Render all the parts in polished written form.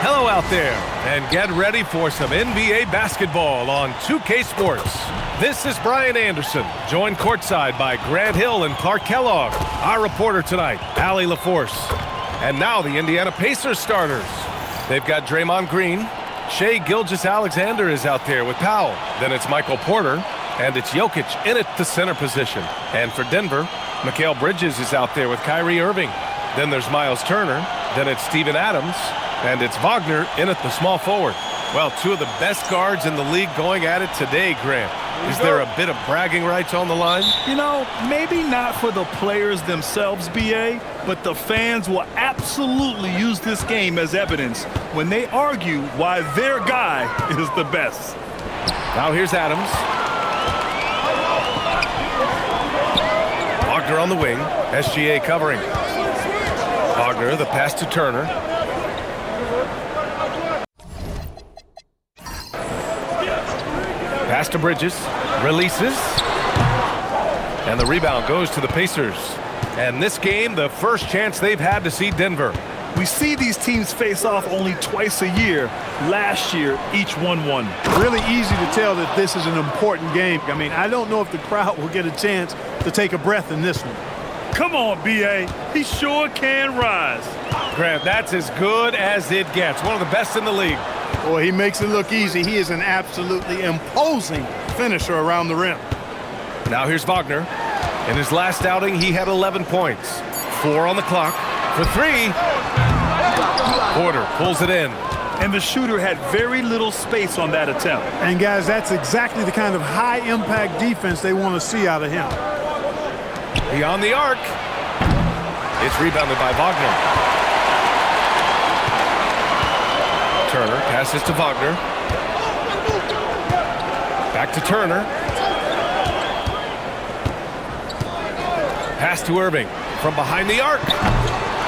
Hello out there, and get ready for some NBA basketball on 2K Sports. This is Brian Anderson, joined courtside by Grant Hill and Clark Kellogg. Our reporter tonight, Allie LaForce. And now the Indiana Pacers starters. They've got Draymond Green. Shai Gilgeous-Alexander is out there with Powell. Then it's Michael Porter, and it's Jokic in at the center position. And for Denver, Mikal Bridges is out there with Kyrie Irving. Then there's Miles Turner. Then it's Steven Adams. And it's Wagner in at the small forward. Well, two of the best guards in the league going at it today, Grant. Is there a bit of bragging rights on the line? You know, maybe not for the players themselves, BA, but the fans will absolutely use this game as evidence when they argue why their guy is the best. Now here's Adams. Wagner on the wing. SGA covering. Wagner, the pass to Turner. Pass to Bridges, releases, and the rebound goes to the Pacers. And this game, the first chance they've had to see Denver. We see these teams face off only twice a year. Last year, each won one. Really easy to tell that this is an important game. I mean, I don't know if the crowd will get a chance to take a breath in this one. Come on, BA. He sure can rise. Grant, that's as good as it gets. One of the best in the league. Boy, he makes it look easy. He is an absolutely imposing finisher around the rim. Now here's Wagner. In his last outing, he had 11 points. 4 on the clock. For 3. Porter pulls it in. And the shooter had very little space on that attempt. And, guys, that's exactly the kind of high-impact defense they want to see out of him. Beyond the arc. It's rebounded by Wagner. Turner passes to Wagner. Back to Turner. Pass to Irving from behind the arc.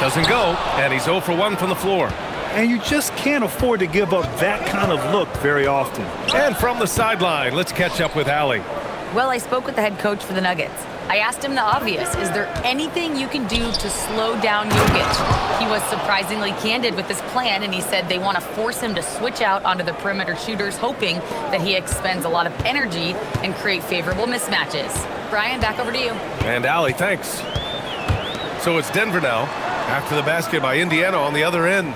Doesn't go, and he's 0 for 1 from the floor. And you just can't afford to give up that kind of look very often. And from the sideline, let's catch up with Allie. Well, I spoke with the head coach for the Nuggets. I asked him the obvious. Is there anything you can do to slow down Jokic? He was surprisingly candid with his plan, and he said they want to force him to switch out onto the perimeter shooters, hoping that he expends a lot of energy and create favorable mismatches. Brian, back over to you. And Allie, thanks. So it's Denver now, after the basket by Indiana on the other end.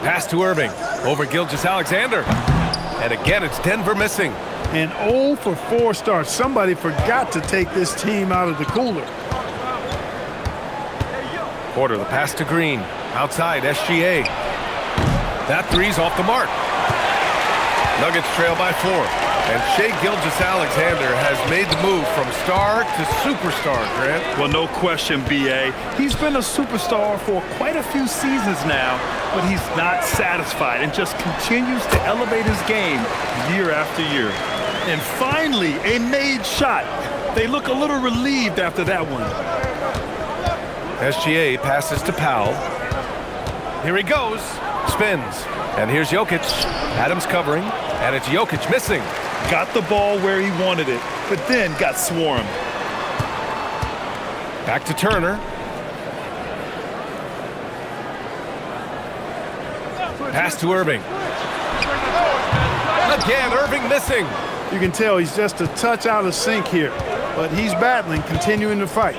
Pass to Irving, over Gilgeous-Alexander. And again, it's Denver missing. An 0 for 4 start. Somebody forgot to take this team out of the cooler. Porter, the pass to Green. Outside, SGA. That three's off the mark. Nuggets trail by 4. And Shai Gilgeous-Alexander has made the move from star to superstar, Grant. Well, no question, BA. He's been a superstar for quite a few seasons now, but he's not satisfied and just continues to elevate his game year after year. And finally, a made shot. They look a little relieved after that one. SGA passes to Powell. Here he goes. Spins. And here's Jokic. Adams covering. And it's Jokic missing. Got the ball where he wanted it, but then got swarmed. Back to Turner. Pass to Irving. Again, Irving missing. You can tell he's just a touch out of sync here, but he's battling, continuing to fight.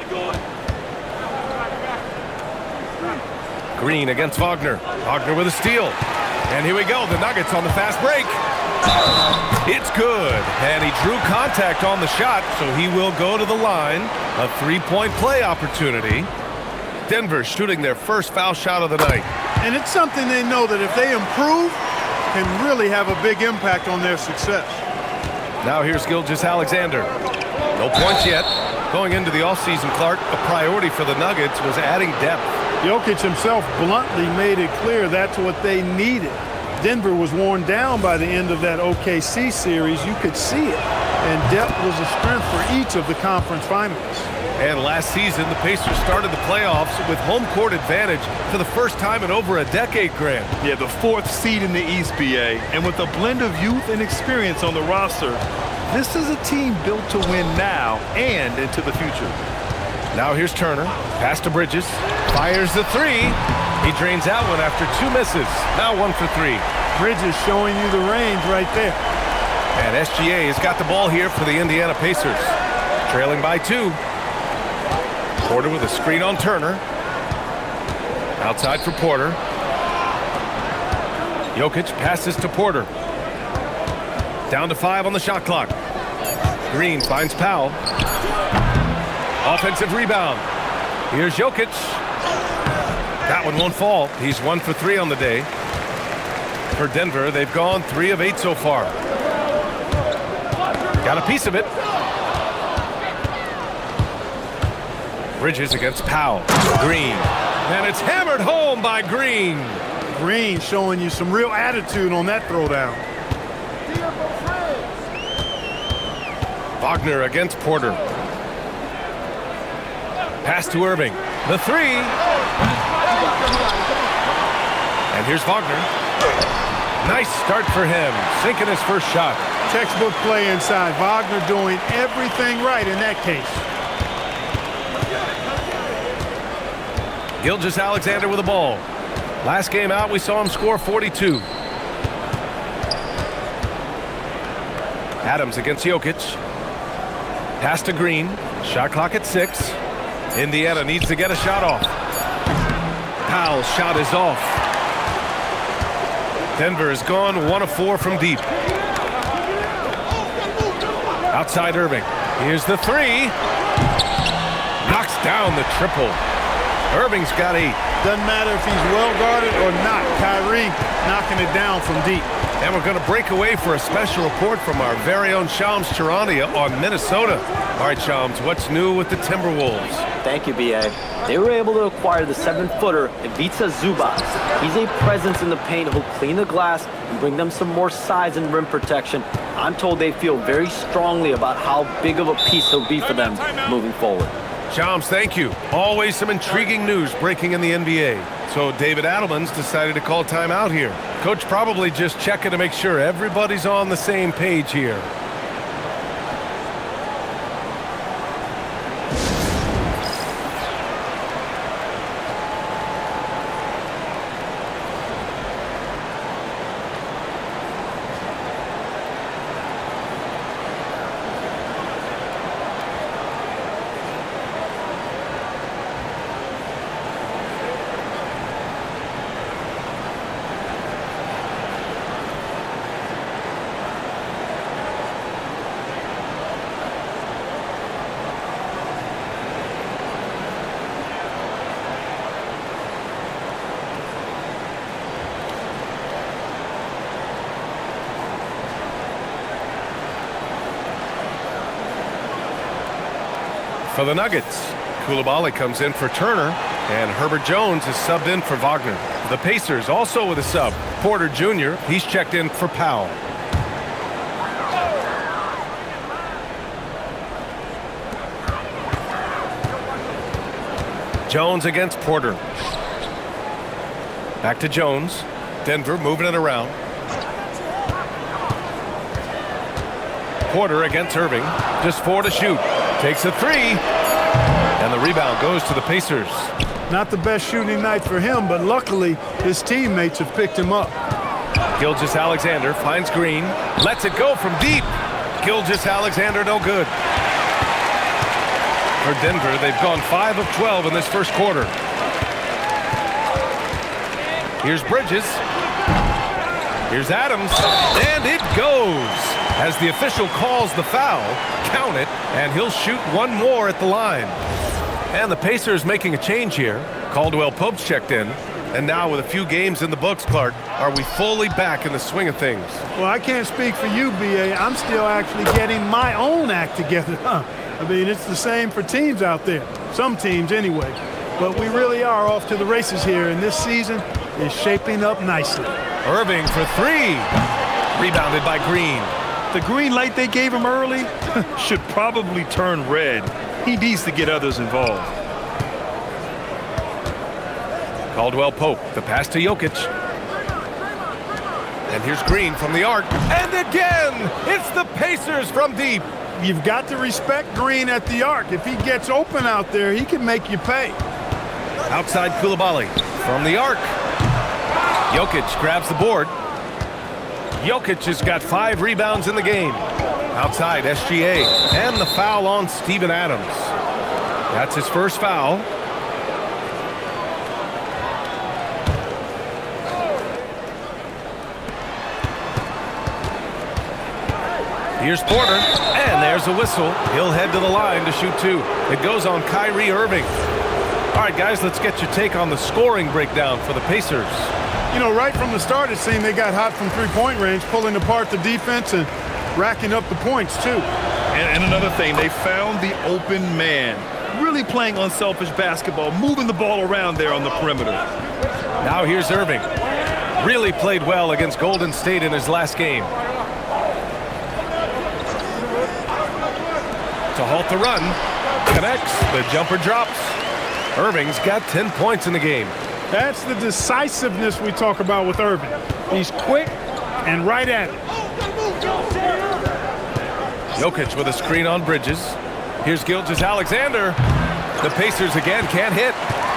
Green against Wagner. Wagner with a steal. And here we go, the Nuggets on the fast break. It's good. And he drew contact on the shot, so he will go to the line. A three-point play opportunity. Denver shooting their first foul shot of the night. And it's something they know that if they improve, can really have a big impact on their success. Now here's Gilgeous-Alexander. No points yet. Going into the offseason, Clark, a priority for the Nuggets was adding depth. Jokic himself bluntly made it clear that's what they needed. Denver was worn down by the end of that OKC series. You could see it. And depth was a strength for each of the conference finalists. And last season, the Pacers started the playoffs with home court advantage for the first time in over a decade, Grant. Yeah, the 4th seed in the East, BA. And with a blend of youth and experience on the roster, this is a team built to win now and into the future. Now here's Turner. Pass to Bridges. Fires the three. He drains that one after 2 misses. Now 1 for 3. Bridges showing you the range right there. And SGA has got the ball here for the Indiana Pacers. Trailing by 2. Porter with a screen on Turner. Outside for Porter. Jokic passes to Porter. Down to 5 on the shot clock. Green finds Powell. Offensive rebound. Here's Jokic. That one won't fall. He's 1 for 3 on the day. For Denver, they've gone 3 of 8 so far. Got a piece of it. Bridges against Powell. Green. And it's hammered home by Green. Green showing you some real attitude on that throwdown. Wagner against Porter. Pass to Irving. The 3. And here's Wagner. Nice start for him. Sinking his first shot. Textbook play inside. Wagner doing everything right in that case. Gilgeous-Alexander with the ball. Last game out, we saw him score 42. Adams against Jokic. Pass to Green. Shot clock at 6. Indiana needs to get a shot off. Powell's shot is off. Denver has gone 1 of 4 from deep. Outside Irving. Here's the 3. Knocks down the triple. Irving's got 8. Doesn't matter if he's well guarded or not. Kyrie knocking it down from deep. And we're going to break away for a special report from our very own Shams Charania on Minnesota. All right, Shams, what's new with the Timberwolves? Thank you, B.A. They were able to acquire the 7-footer Ivica Zubac. He's a presence in the paint who'll clean the glass and bring them some more size and rim protection. I'm told they feel very strongly about how big of a piece he'll be for them moving forward. Shams, thank you. Always some intriguing news breaking in the NBA. So David Adelman's decided to call timeout here. Coach probably just checking to make sure everybody's on the same page here. For the Nuggets, Coulibaly comes in for Turner, and Herbert Jones is subbed in for Wagner. The Pacers also with a sub. Porter Jr., he's checked in for Powell. Jones against Porter. Back to Jones. Denver moving it around. Porter against Irving. Just 4 to shoot. Takes a 3. And the rebound goes to the Pacers. Not the best shooting night for him, but luckily his teammates have picked him up. Gilgeous-Alexander finds Green. Lets it go from deep. Gilgeous-Alexander no good. For Denver, they've gone 5 of 12 in this first quarter. Here's Bridges. Here's Adams. And it goes. As the official calls the foul, count it, and he'll shoot 1 more at the line. And the Pacers making a change here. Caldwell Pope's checked in. And now with a few games in the books, Clark, are we fully back in the swing of things? Well, I can't speak for you, B.A. I'm still actually getting my own act together. I mean, it's the same for teams out there. Some teams anyway. But we really are off to the races here, and this season is shaping up nicely. Irving for 3. Rebounded by Green. The green light they gave him early should probably turn red. He needs to get others involved. Caldwell Pope, the pass to Jokic. And here's Green from the arc. And again, it's the Pacers from deep. You've got to respect Green at the arc. If he gets open out there, he can make you pay. Outside Coulibaly. from the arc. Jokic grabs the board. Jokic has got 5 rebounds in the game. Outside, SGA. And the foul on Steven Adams. That's his first foul. Here's Porter, and there's a whistle. He'll head to the line to shoot 2. It goes on Kyrie Irving. All right, guys, let's get your take on the scoring breakdown for the Pacers. You know, right from the start, it seemed they got hot from three-point range, pulling apart the defense and racking up the points, too. And another thing, they found the open man. Really playing unselfish basketball, moving the ball around there on the perimeter. Now here's Irving. Really played well against Golden State in his last game. To halt the run, connects, the jumper drops. Irving's got 10 points in the game. That's the decisiveness we talk about with Irving. He's quick and right at it. Jokic with a screen on Bridges. Here's Gilgeous-Alexander. The Pacers again can't hit.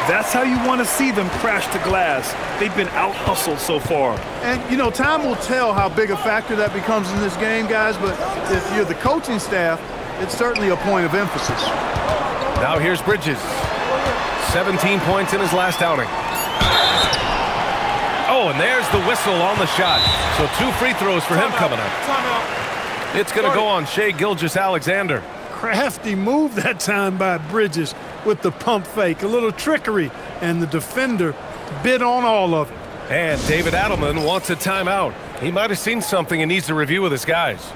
That's how you want to see them crash the glass. They've been out-hustled so far. And, you know, time will tell how big a factor that becomes in this game, guys, but if you're the coaching staff, it's certainly a point of emphasis. Now here's Bridges. 17 points in his last outing. Oh, and there's the whistle on the shot. So 2 free throws for him coming up. It's going to go on Shai Gilgeous-Alexander. Crafty move that time by Bridges with the pump fake. A little trickery, and the defender bid on all of it. And David Adelman wants a timeout. He might have seen something and needs to review with his guys.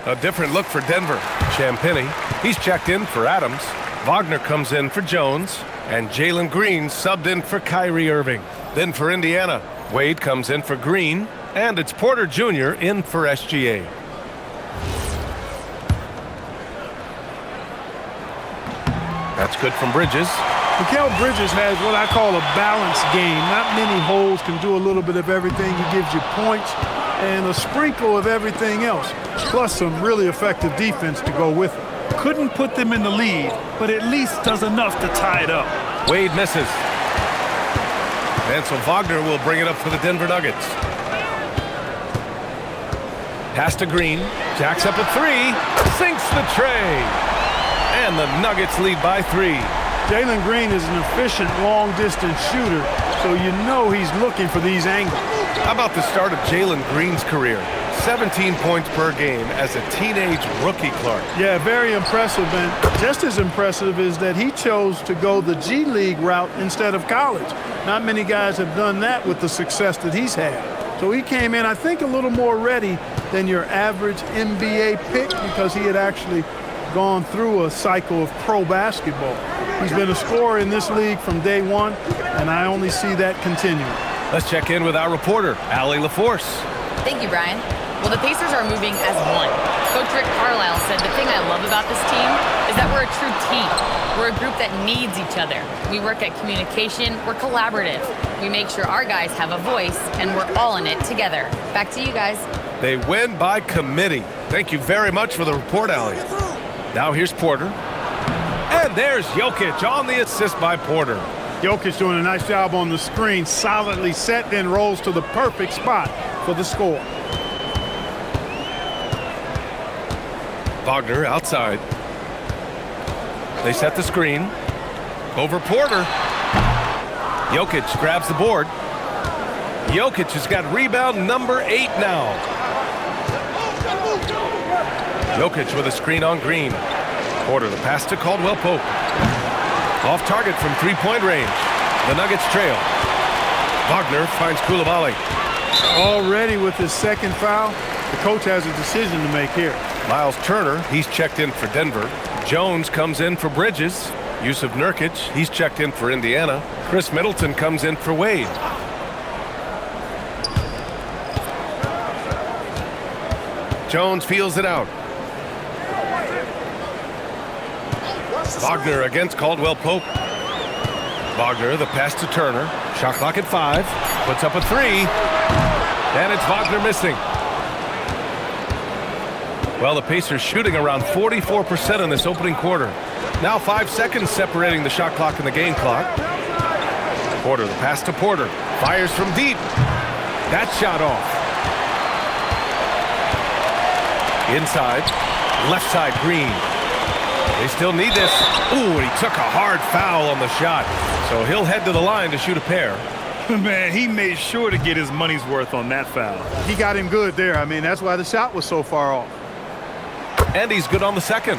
A different look for Denver. Champagnie, he's checked in for Adams. Wagner comes in for Jones. And Jalen Green subbed in for Kyrie Irving. Then for Indiana, Wade comes in for Green. And it's Porter Jr. in for SGA. That's good from Bridges. Mikal Bridges has what I call a balanced game. Not many holes, can do a little bit of everything. He gives you points and a sprinkle of everything else, plus some really effective defense to go with it. Couldn't put them in the lead, but at least does enough to tie it up. Wade misses. And so Wagner will bring it up for the Denver Nuggets. Pass to Green. Jacks up a 3. Sinks the tray. And the Nuggets lead by 3. Jalen Green is an efficient long-distance shooter, so you know he's looking for these angles. How about the start of Jalen Green's career? 17 points per game as a teenage rookie, Clark. Yeah, very impressive, and just as impressive is that he chose to go the G League route instead of college. Not many guys have done that with the success that he's had. So he came in, I think, a little more ready than your average NBA pick because he had actually gone through a cycle of pro basketball. He's been a scorer in this league from day one, and I only see that continuing. Let's check in with our reporter, Allie LaForce. Thank you, Brian. Well, the Pacers are moving as one. Coach Rick Carlisle said the thing I love about this team is that we're a true team. We're a group that needs each other. We work at communication. We're collaborative. We make sure our guys have a voice, and we're all in it together. Back to you guys. They win by committee. Thank you very much for the report, Allie. Now here's Porter. And there's Jokic on the assist by Porter. Jokic doing a nice job on the screen, solidly set, then rolls to the perfect spot for the score. Wagner outside. They set the screen. Over Porter. Jokic grabs the board. Jokic has got rebound number 8 now. Jokic with a screen on Green. Porter, the pass to Caldwell Pope. Off target from 3-point range. The Nuggets trail. Wagner finds Koulibaly. Already with his second foul, the coach has a decision to make here. Miles Turner, he's checked in for Denver. Jones comes in for Bridges. Yusuf Nurkic, he's checked in for Indiana. Chris Middleton comes in for Wade. Jones feels it out. Wagner against Caldwell Pope. Wagner, the pass to Turner. Shot clock at 5. Puts up a 3. And it's Wagner missing. Well, the Pacers shooting around 44% in this opening quarter. Now 5 seconds separating the shot clock and the game clock. Porter, the pass to Porter. Fires from deep. That shot off. Inside. Left side, Green. They still need this. Ooh, he took a hard foul on the shot. So he'll head to the line to shoot a pair. Man, he made sure to get his money's worth on that foul. He got him good there. I mean, that's why the shot was so far off. And he's good on the second.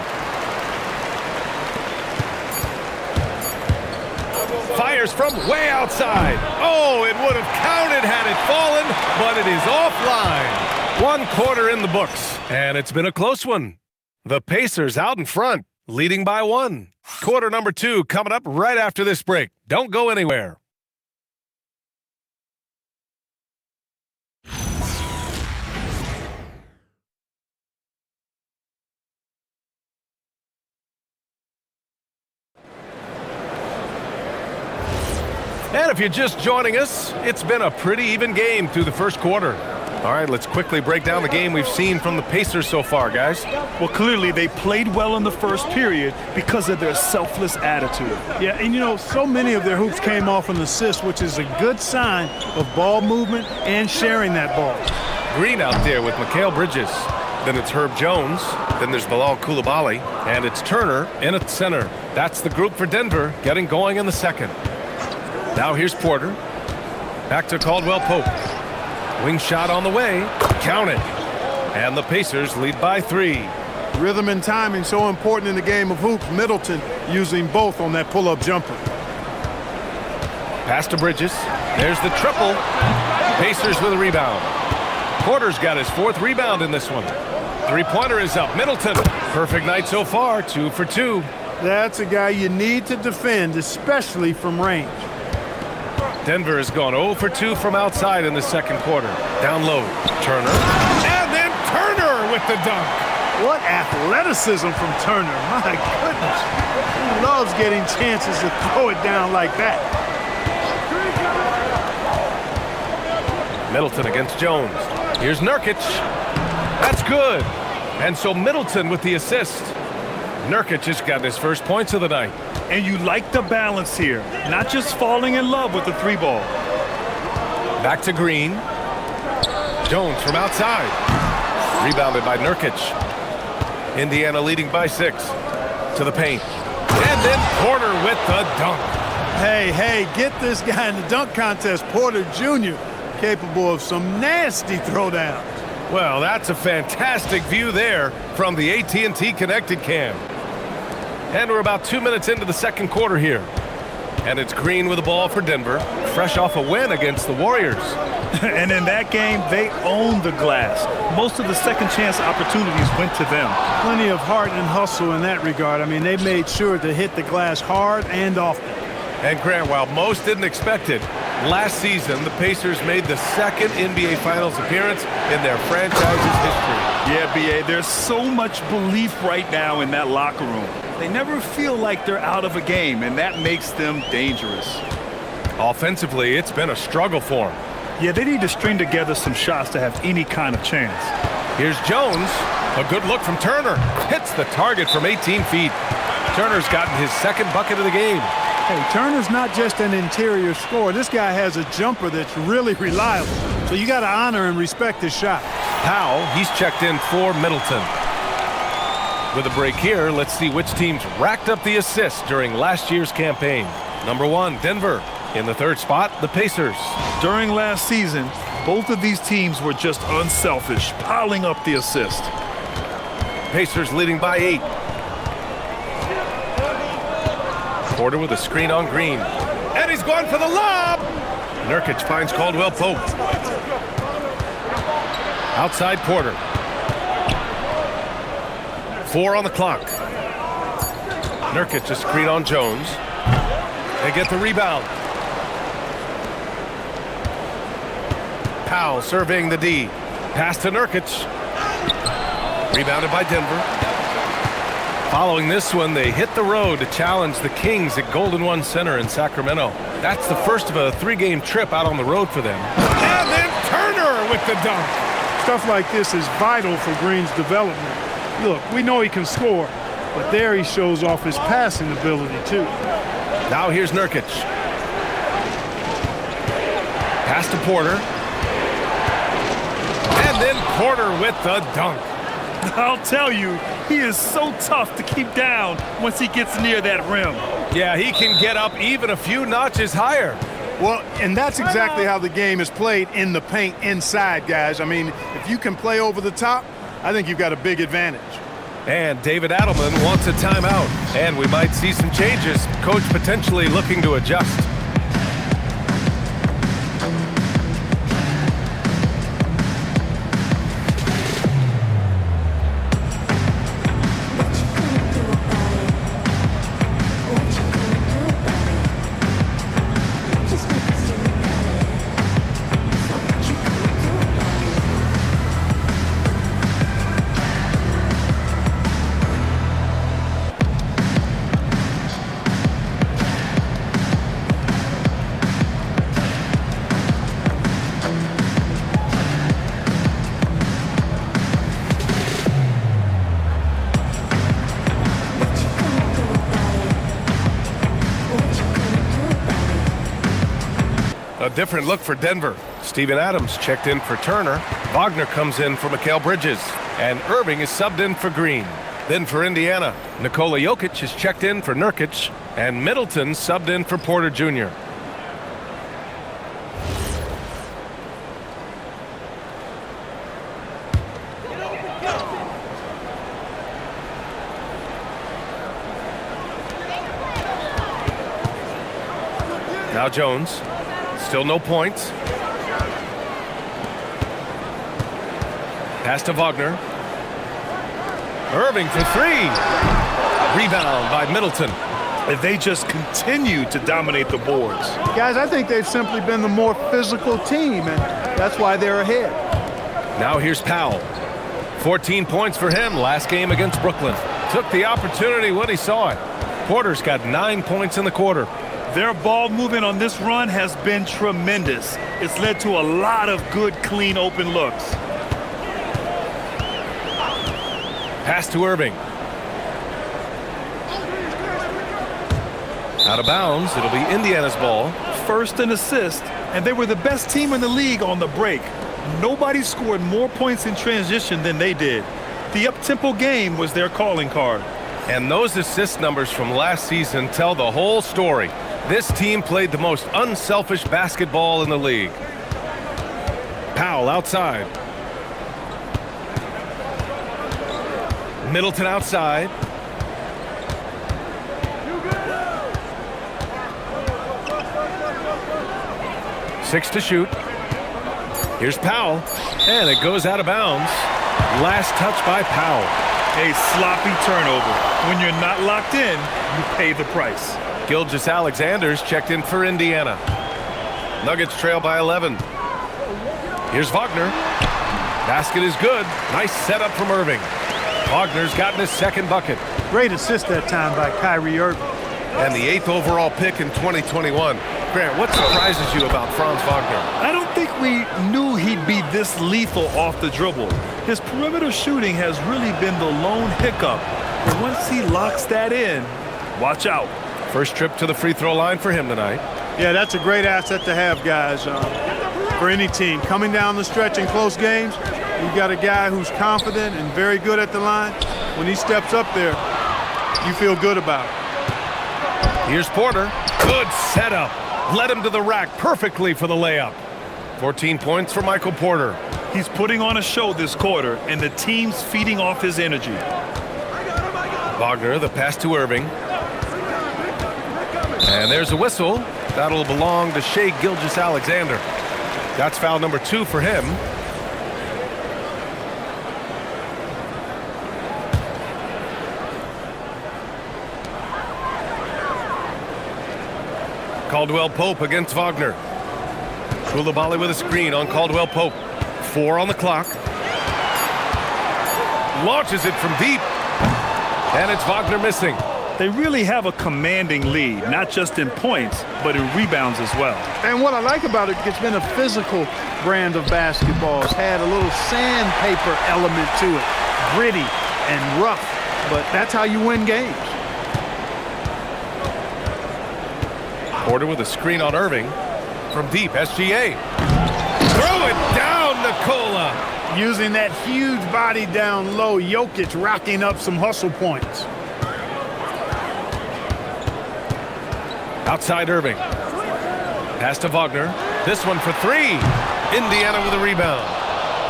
Fires from way outside. Oh, it would have counted had it fallen, but it is offline. 1 quarter in the books, and it's been a close one. The Pacers out in front, leading by 1. Quarter number 2 coming up right after this break. Don't go anywhere. And if you're just joining us, it's been a pretty even game through the first quarter. All right, let's quickly break down the game we've seen from the Pacers so far, guys. Well, clearly they played well in the first period because of their selfless attitude. Yeah, and you know, so many of their hoops came off an assist, which is a good sign of ball movement and sharing that ball. Green out there with Mikal Bridges. Then it's Herb Jones. Then there's Bilal Koulibaly. And it's Turner in at center. That's the group for Denver getting going in the second. Now here's Porter. Back to Caldwell Pope. Wing shot on the way. Count it. And the Pacers lead by 3. Rhythm and timing so important in the game of hoops. Middleton using both on that pull-up jumper. Pass to Bridges. There's the triple. Pacers with a rebound. Porter's got his 4th rebound in this one. 3-pointer is up. Middleton. Perfect night so far. 2 for 2. That's a guy you need to defend, especially from range. Denver has gone 0 for 2 from outside in the second quarter. Down low, Turner. And then Turner with the dunk. What athleticism from Turner. My goodness. He loves getting chances to throw it down like that. Middleton against Jones. Here's Nurkic. That's good. And so Middleton with the assist. Nurkic has got his first points of the night. And you like the balance here, not just falling in love with the 3-ball. Back to Green. Jones from outside. Rebounded by Nurkic. Indiana leading by 6. To the paint. And then Porter with the dunk. Hey, get this guy in the dunk contest. Porter Jr. capable of some nasty throwdowns. Well, that's a fantastic view there from the AT&T Connected Cam. And we're about 2 minutes into the second quarter here. And it's Green with the ball for Denver, fresh off a win against the Warriors. And in that game, they owned the glass. Most of the second chance opportunities went to them. Plenty of heart and hustle in that regard. I mean, they made sure to hit the glass hard and often. And Grant, while most didn't expect it, last season the Pacers made the 2nd NBA Finals appearance in their franchise's history. Yeah, B.A., there's so much belief right now in that locker room. They never feel like they're out of a game, and that makes them dangerous. Offensively, it's been a struggle for them. Yeah, they need to string together some shots to have any kind of chance. Here's Jones. A good look from Turner. Hits the target from 18 feet. Turner's gotten his 2nd bucket of the game. Hey, Turner's not just an interior scorer. This guy has a jumper that's really reliable. So you got to honor and respect his shot. Powell, he's checked in for Middleton. With a break here, let's see which teams racked up the assists during last year's campaign. Number 1, Denver. In the 3rd spot, the Pacers. During last season, both of these teams were just unselfish, piling up the assist. Pacers leading by 8. Porter with a screen on Green. And he's going for the lob. Nurkic finds Caldwell Pope. Outside Porter. 4 on the clock. Nurkic a screen on Jones. They get the rebound. Powell surveying the D. Pass to Nurkic. Rebounded by Denver. Following this one, they hit the road to challenge the Kings at Golden One Center in Sacramento. That's the first of a 3-game trip out on the road for them. And then Turner with the dunk. Stuff like this is vital for Green's development. Look, we know he can score, but there he shows off his passing ability too. Now here's Nurkic. Pass to Porter. And then Porter with the dunk. I'll tell you, he is so tough to keep down once he gets near that rim. Yeah, he can get up even a few notches higher. Well, and that's exactly how the game is played in the paint inside, guys. I mean, if you can play over the top, I think you've got a big advantage. And David Adelman wants a timeout. And we might see some changes. Coach potentially looking to adjust. A different look for Denver. Steven Adams checked in for Turner. Wagner comes in for Mikal Bridges. And Irving is subbed in for Green. Then for Indiana, Nikola Jokic is checked in for Nurkic. And Middleton subbed in for Porter Jr. Now Jones. Still no points. Pass to Wagner. Irving for 3. Rebound by Middleton. And they just continue to dominate the boards. Guys, I think they've simply been the more physical team, and that's why they're ahead. Now here's Powell. 14 points for him last game against Brooklyn. Took the opportunity when he saw it. Porter's got 9 points in the quarter. Their ball movement on this run has been tremendous. It's led to a lot of good, clean, open looks. Pass to Irving. Out of bounds. It'll be Indiana's ball. First an assist, and they were the best team in the league on the break. Nobody scored more points in transition than they did. The up-tempo game was their calling card. And those assist numbers from last season tell the whole story. This team played the most unselfish basketball in the league. Powell outside. Middleton outside. Six to shoot. Here's Powell. And it goes out of bounds. Last touch by Powell. A sloppy turnover. When you're not locked in, you pay the price. Gilgeous-Alexander's checked in for Indiana. Nuggets trail by 11. Here's Wagner. Basket is good. Nice setup from Irving. Wagner's gotten his second bucket. Great assist that time by Kyrie Irving. And the 8th overall pick in 2021. Grant, what surprises you about Franz Wagner? I don't think we knew he'd be this lethal off the dribble. His perimeter shooting has really been the lone hiccup. But once he locks that in, watch out. First trip to the free throw line for him tonight. Yeah, that's a great asset to have, guys, for any team. Coming down the stretch in close games, you've got a guy who's confident and very good at the line. When he steps up there, you feel good about it. Here's Porter. Good setup. Led him to the rack perfectly for the layup. 14 points for Michael Porter. He's putting on a show this quarter, and the team's feeding off his energy. Wagner, the pass to Irving. And there's a whistle. That'll belong to Shai Gilgeous-Alexander. That's foul number 2 for him. Caldwell Pope against Wagner. Koulibaly with a screen on Caldwell Pope. 4 on the clock. Launches it from deep. And it's Wagner missing. They really have a commanding lead, not just in points, but in rebounds as well. And what I like about it, it's been a physical brand of basketball. It's had a little sandpaper element to it. Gritty and rough, but that's how you win games. Porter with a screen on Irving. From deep, SGA. Throw it down, Nikola. Using that huge body down low, Jokic racking up some hustle points. Outside Irving. Pass to Wagner. This one for 3. Indiana with a rebound.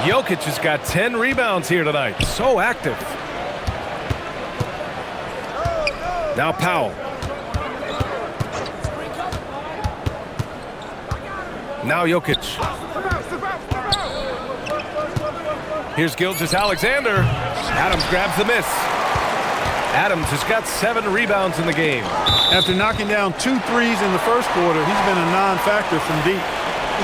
Jokic has got 10 rebounds here tonight. So active. Now Powell. Now Jokic. Here's Gilgeous-Alexander. Adams grabs the miss. Adams has got 7 rebounds in the game. After knocking down 2 threes in the first quarter, he's been a non-factor from deep.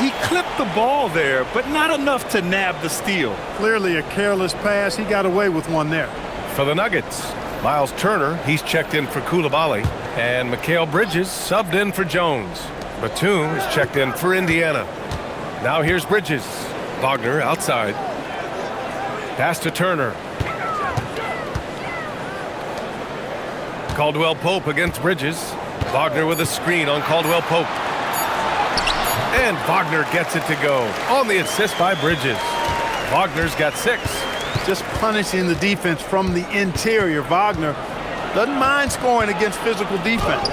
He clipped the ball there, but not enough to nab the steal. Clearly a careless pass. He got away with one there. For the Nuggets, Miles Turner, he's checked in for Koulibaly. And Mikal Bridges subbed in for Jones. Batum is checked in for Indiana. Now here's Bridges. Wagner outside. Pass to Turner. Caldwell Pope against Bridges. Wagner with a screen on Caldwell Pope. And Wagner gets it to go on the assist by Bridges. Wagner's got 6. Just punishing the defense from the interior. Wagner doesn't mind scoring against physical defense.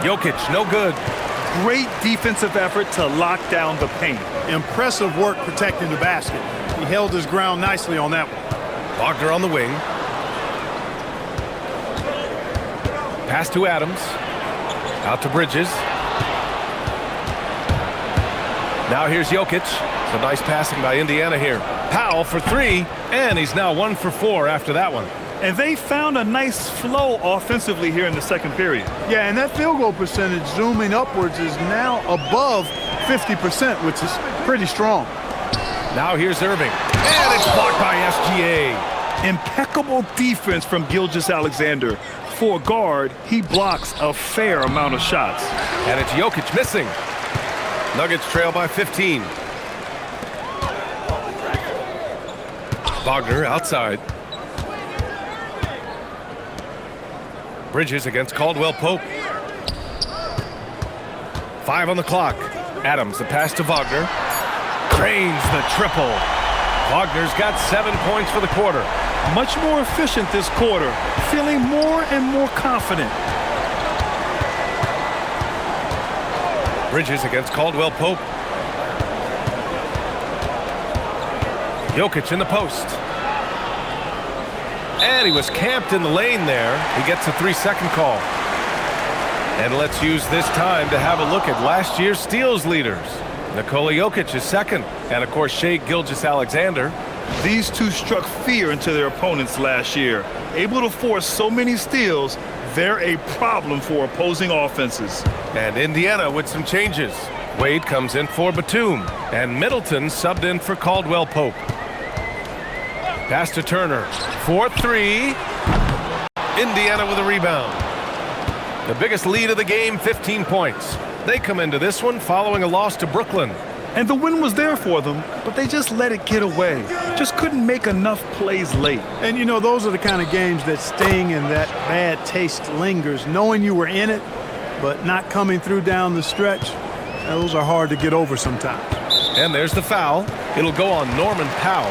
Jokic, no good. Great defensive effort to lock down the paint. Impressive work protecting the basket. He held his ground nicely on that one. Wagner on the wing. Pass to Adams. Out to Bridges. Now here's Jokic. Some nice passing by Indiana here. Powell for 3, and he's now 1 for 4 after that one. And they found a nice flow offensively here in the second period. Yeah, and that field goal percentage zooming upwards is now above 50%, which is pretty strong. Now here's Irving. And it's blocked by SGA. Impeccable defense from Gilgeous-Alexander. For a guard, he blocks a fair amount of shots. And it's Jokic missing. Nuggets trail by 15. Wagner outside. Bridges against Caldwell Pope. 5 on the clock. Adams, the pass to Wagner. Drains the triple. Wagner's got 7 points for the quarter. Much more efficient this quarter, feeling more and more confident. Bridges against Caldwell Pope. Jokic in the post. And he was camped in the lane there. He gets a 3-second call. And let's use this time to have a look at last year's steals leaders. Nikola Jokic is second. And, of course, Shai Gilgeous-Alexander. These two struck fear into their opponents last year. Able to force so many steals, they're a problem for opposing offenses. And Indiana with some changes. Wade comes in for Batum. And Middleton subbed in for Caldwell Pope. Pass to Turner. 4-3. Indiana with a rebound. The biggest lead of the game, 15 points. They come into this one following a loss to Brooklyn. And the win was there for them, but they just let it get away. Just couldn't make enough plays late. And, you know, those are the kind of games that sting and that bad taste lingers. Knowing you were in it, but not coming through down the stretch, those are hard to get over sometimes. And there's the foul. It'll go on Norman Powell.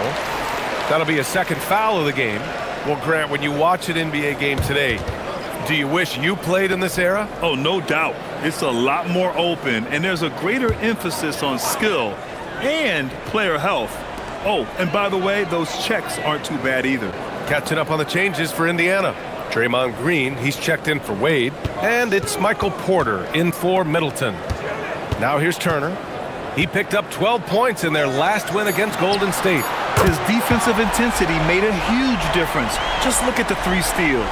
That'll be a second foul of the game. Well, Grant, when you watch an NBA game today, do you wish you played in this era? Oh, no doubt. It's a lot more open, and there's a greater emphasis on skill and player health. Oh, and by the way, those checks aren't too bad either. Catching up on the changes for Indiana. Draymond Green, he's checked in for Wade. And it's Michael Porter in for Middleton. Now here's Turner. He picked up 12 points in their last win against Golden State. His defensive intensity made a huge difference. Just look at the 3 steals.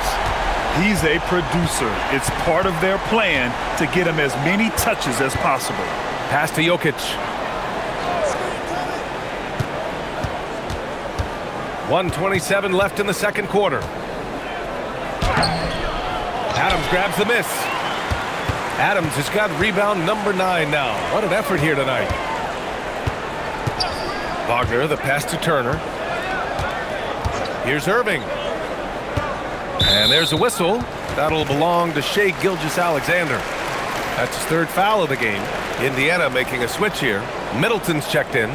He's a producer. It's part of their plan to get him as many touches as possible. Pass to Jokic. 1:27 left in the second quarter. Adams grabs the miss. Adams has got rebound number 9 now. What an effort here tonight. Wagner, the pass to Turner. Here's Irving. And there's a whistle. That'll belong to Shai Gilgeous-Alexander. That's his 3rd foul of the game. Indiana making a switch here. Middleton's checked in.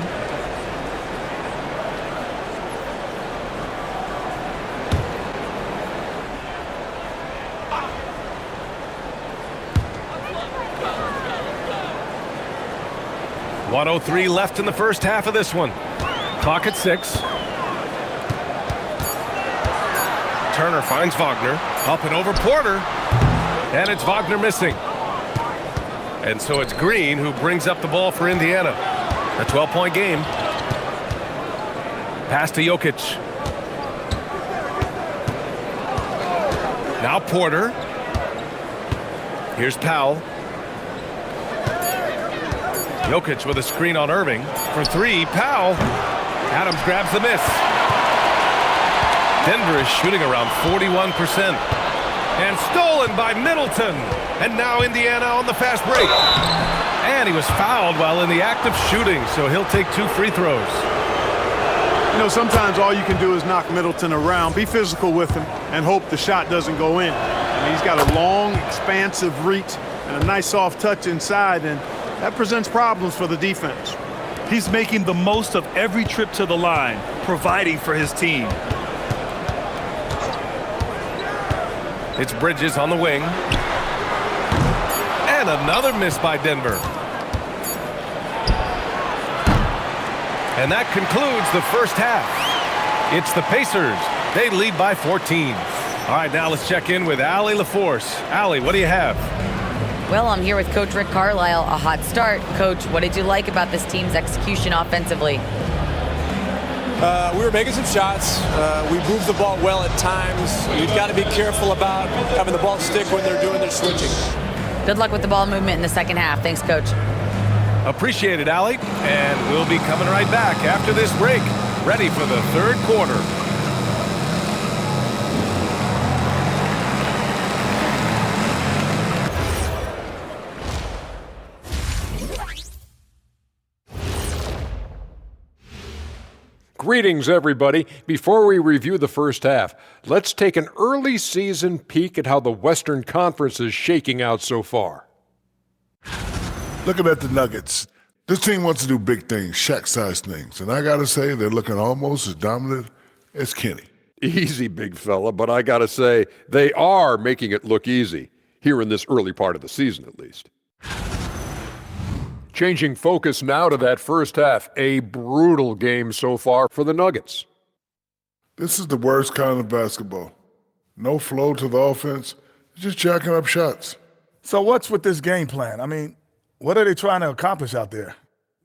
.103 left in the first half of this one. Clock at 6. Turner finds Wagner. Up and over Porter. And it's Wagner missing. And so it's Green who brings up the ball for Indiana. A 12-point game. Pass to Jokic. Now Porter. Here's Powell. Jokic with a screen on Irving. For 3, Powell. Adams grabs the miss. Denver is shooting around 41%. And stolen by Middleton. And now Indiana on the fast break. And he was fouled while in the act of shooting, so he'll take 2 free throws. You know, sometimes all you can do is knock Middleton around, be physical with him, and hope the shot doesn't go in. I mean, he's got a long, expansive reach and a nice soft touch inside, and that presents problems for the defense. He's making the most of every trip to the line, providing for his team. It's Bridges on the wing. And another miss by Denver. And that concludes the first half. It's the Pacers. They lead by 14. All right, now let's check in with Allie LaForce. Allie, what do you have? Well, I'm here with Coach Rick Carlisle. A hot start. Coach, what did you like about this team's execution offensively? We were making some shots. We moved the ball well at times. You've got to be careful about having the ball stick when they're doing their switching. Good luck with the ball movement in the second half. Thanks, Coach. Appreciate it, Allie. And we'll be coming right back after this break, ready for the third quarter. Greetings, everybody. Before we review the first half, let's take an early season peek at how the Western Conference is shaking out so far. Looking at the Nuggets, this team wants to do big things, Shaq-sized things, and I got to say they're looking almost as dominant as Kenny. Easy, big fella, but I got to say they are making it look easy, here in this early part of the season at least. Changing focus now to that first half, a brutal game so far for the Nuggets. This is the worst kind of basketball. No flow to the offense, just jacking up shots. So what's with this game plan? I mean, what are they trying to accomplish out there?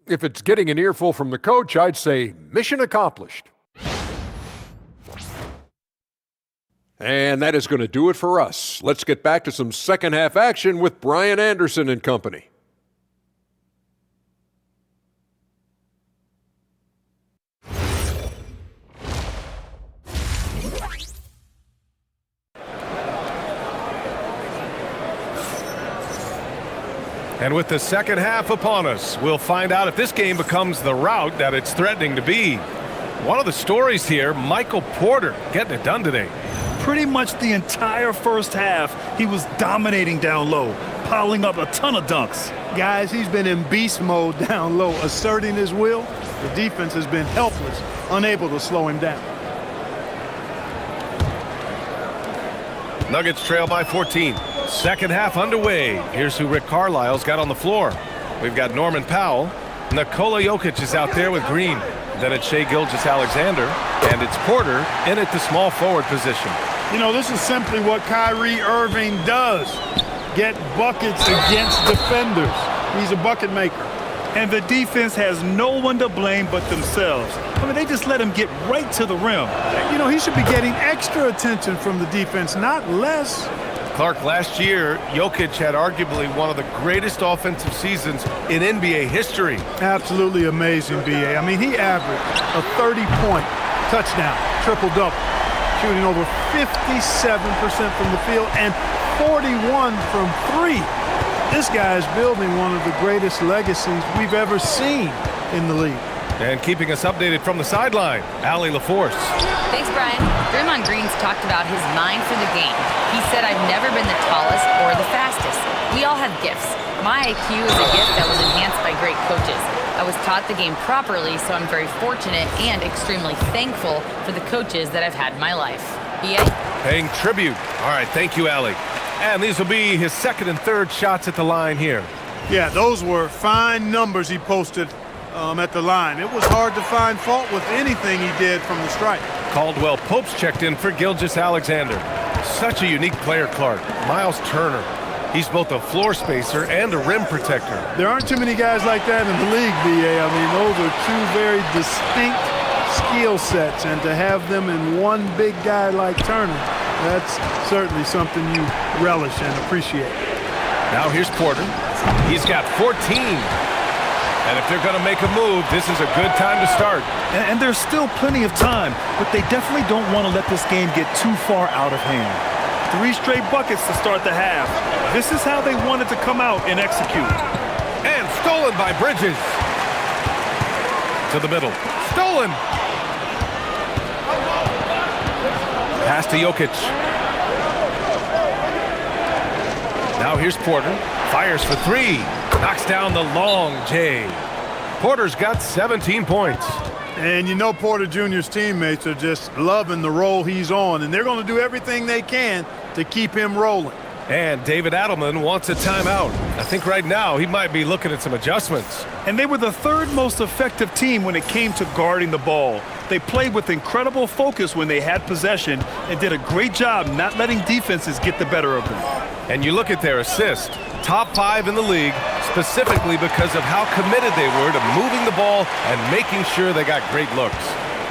If it's getting an earful from the coach, I'd say mission accomplished. And that is going to do it for us. Let's get back to some second half action with Brian Anderson and company. And with the second half upon us, we'll find out if this game becomes the rout that it's threatening to be. One of the stories here, Michael Porter getting it done today. Pretty much the entire first half, he was dominating down low, piling up a ton of dunks. Guys, he's been in beast mode down low, asserting his will. The defense has been helpless, unable to slow him down. Nuggets trail by 14. Second half underway. Here's who Rick Carlisle's got on the floor. We've got Norman Powell. Nikola Jokic is out there with Green. Then it's Shai Gilgeous-Alexander, and it's Porter in at the small forward position. You know, this is simply what Kyrie Irving does. Get buckets against defenders. He's a bucket maker. And the defense has no one to blame but themselves. I mean, they just let him get right to the rim. You know, he should be getting extra attention from the defense, not less. Clark, last year, Jokic had arguably one of the greatest offensive seasons in NBA history. Absolutely amazing, B.A. I mean, he averaged a 30-point touchdown, triple-double, shooting over 57% from the field and 41 from three. This guy is building one of the greatest legacies we've ever seen in the league. And keeping us updated from the sideline, Allie LaForce. Thanks, Brian. Draymond Green's talked about his mind for the game. He said, "I've never been the tallest or the fastest. We all have gifts. My IQ is a gift that was enhanced by great coaches. I was taught the game properly, so I'm very fortunate and extremely thankful for the coaches that I've had in my life." B.A.? Paying tribute. All right, thank you, Allie. And these will be his second and third shots at the line here. Yeah, those were fine numbers he posted at the line. It was hard to find fault with anything he did from the stripe. Caldwell Pope's checked in for Gilgeous-Alexander. Such a unique player, Clark. Miles Turner. He's both a floor spacer and a rim protector. There aren't too many guys like that in the league, B.A. I mean, those are two very distinct skill sets, and to have them in one big guy like Turner, that's certainly something you relish and appreciate. Now here's Porter. He's got 14. And if they're going to make a move, this is a good time to start. And there's still plenty of time, but they definitely don't want to let this game get too far out of hand. 3 straight buckets to start the half. This is how they wanted to come out and execute. And stolen by Bridges. To the middle. Stolen. Pass to Jokic. Now here's Porter. Fires for 3. Knocks down the long J. Porter's got 17 points. And you know Porter Jr.'s teammates are just loving the role he's on, and they're going to do everything they can to keep him rolling. And David Adelman wants a timeout. I think right now he might be looking at some adjustments. And they were the third most effective team when it came to guarding the ball. They played with incredible focus when they had possession and did a great job not letting defenses get the better of them. And you look at their assists, top 5 in the league, specifically because of how committed they were to moving the ball and making sure they got great looks.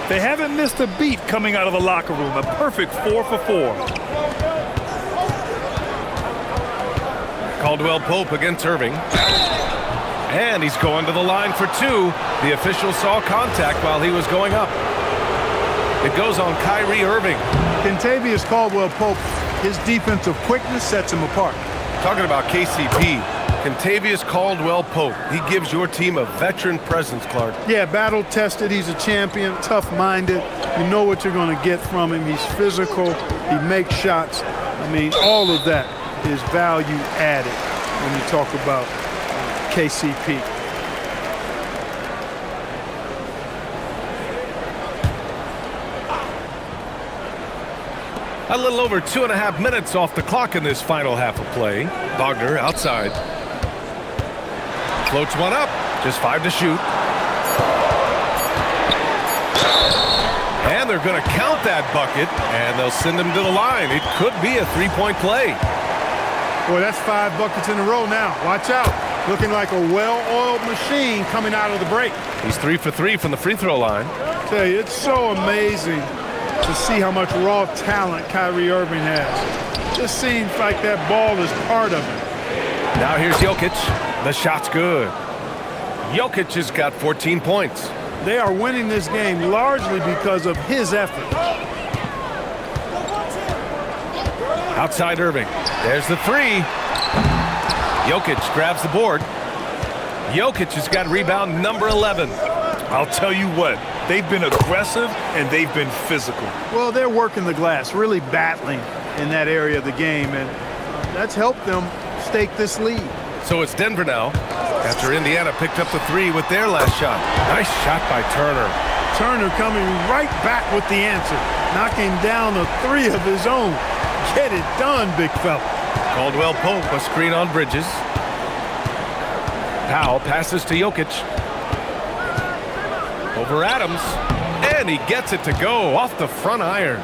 They haven't missed a beat coming out of the locker room. A perfect 4 for 4. Caldwell Pope against Irving. And he's going to the line for 2. The official saw contact while he was going up. It goes on Kyrie Irving. Kentavious Caldwell-Pope, his defensive quickness sets him apart. Talking about KCP, Kentavious Caldwell-Pope. He gives your team a veteran presence, Clark. Yeah, battle-tested. He's a champion, tough-minded. You know what you're going to get from him. He's physical. He makes shots. I mean, all of that is value added when you talk about KCP. A little over 2.5 minutes off the clock in this final half of play. Bogner outside. Floats one up. Just 5 to shoot. And they're going to count that bucket, and they'll send him to the line. It could be a 3-point play. Boy, that's 5 buckets in a row now. Watch out. Looking like a well-oiled machine coming out of the break. He's 3 for 3 from the free throw line. I tell you, it's so amazing to see how much raw talent Kyrie Irving has. Just seems like that ball is part of it. Now here's Jokic. The shot's good. Jokic has got 14 points. They are winning this game largely because of his effort. Outside Irving. There's the 3. Jokic grabs the board. Jokic has got rebound number 11. I'll tell you what, they've been aggressive and they've been physical. Well, they're working the glass, really battling in that area of the game, and that's helped them stake this lead. So it's Denver now, after Indiana picked up the 3 with their last shot. Nice shot by Turner. Turner coming right back with the answer, knocking down a 3 of his own. Get it done, big fella. Caldwell Pope, a screen on Bridges. Powell passes to Jokic. Over Adams. And he gets it to go off the front iron.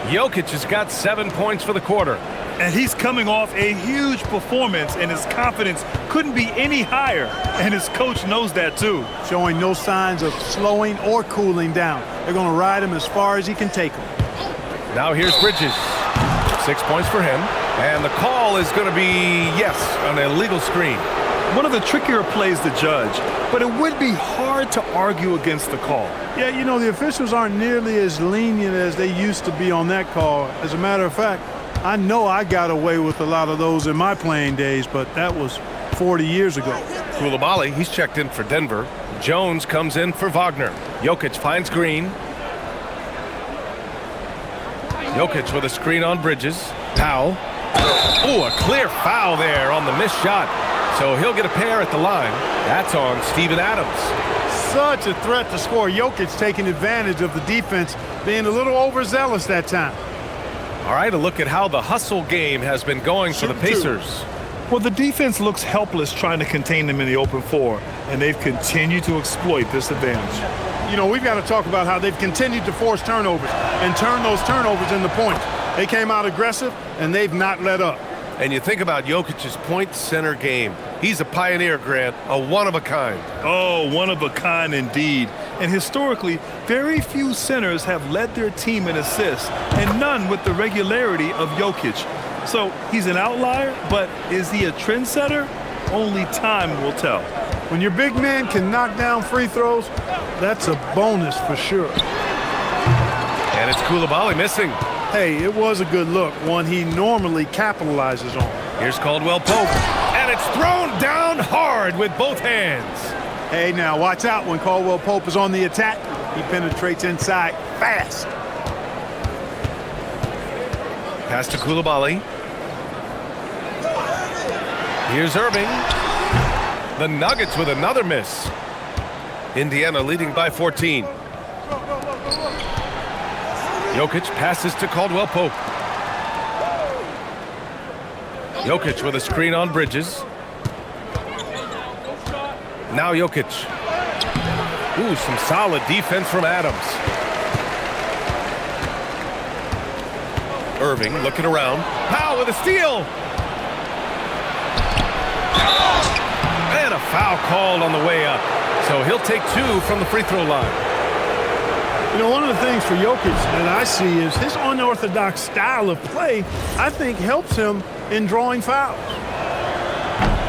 Jokic has got 7 points for the quarter. And he's coming off a huge performance, and his confidence couldn't be any higher. And his coach knows that too. Showing no signs of slowing or cooling down. They're going to ride him as far as he can take him. Now here's Bridges. 6 points for him. And the call is going to be, yes, an illegal screen. One of the trickier plays to judge, but it would be hard to argue against the call. Yeah, you know, the officials aren't nearly as lenient as they used to be on that call. As a matter of fact, I know I got away with a lot of those in my playing days, but that was 40 years ago. Coulibaly, he's checked in for Denver. Jones comes in for Wagner. Jokic finds Green. Jokic with a screen on Bridges. Powell. Oh, a clear foul there on the missed shot. So he'll get a pair at the line. That's on Steven Adams. Such a threat to score. Jokic taking advantage of the defense, being a little overzealous that time. All right, a look at how the hustle game has been going for the Pacers. Well, the defense looks helpless trying to contain them in the open floor, and they've continued to exploit this advantage. You know, we've got to talk about how they've continued to force turnovers and turn those turnovers into points. They came out aggressive, and they've not let up. And you think about Jokic's point center game. He's a pioneer, Grant, a one-of-a-kind. Oh, one-of-a-kind indeed. And historically, very few centers have led their team in assists, and none with the regularity of Jokic. So he's an outlier, but is he a trendsetter? Only time will tell. When your big man can knock down free throws, that's a bonus for sure. And it's Coulibaly missing. Hey, it was a good look, one he normally capitalizes on. Here's Caldwell Pope, and it's thrown down hard with both hands. Hey, now watch out when Caldwell Pope is on the attack. He penetrates inside fast. Pass to Coulibaly. Here's Irving. The Nuggets with another miss. Indiana leading by 14. Jokic passes to Caldwell Pope. Jokic with a screen on Bridges. Now Jokic. Ooh, some solid defense from Adams. Irving looking around. Powell with a steal. And a foul called on the way up. So he'll take 2 from the free throw line. You know, one of the things for Jokic that I see is his unorthodox style of play, I think, helps him in drawing fouls.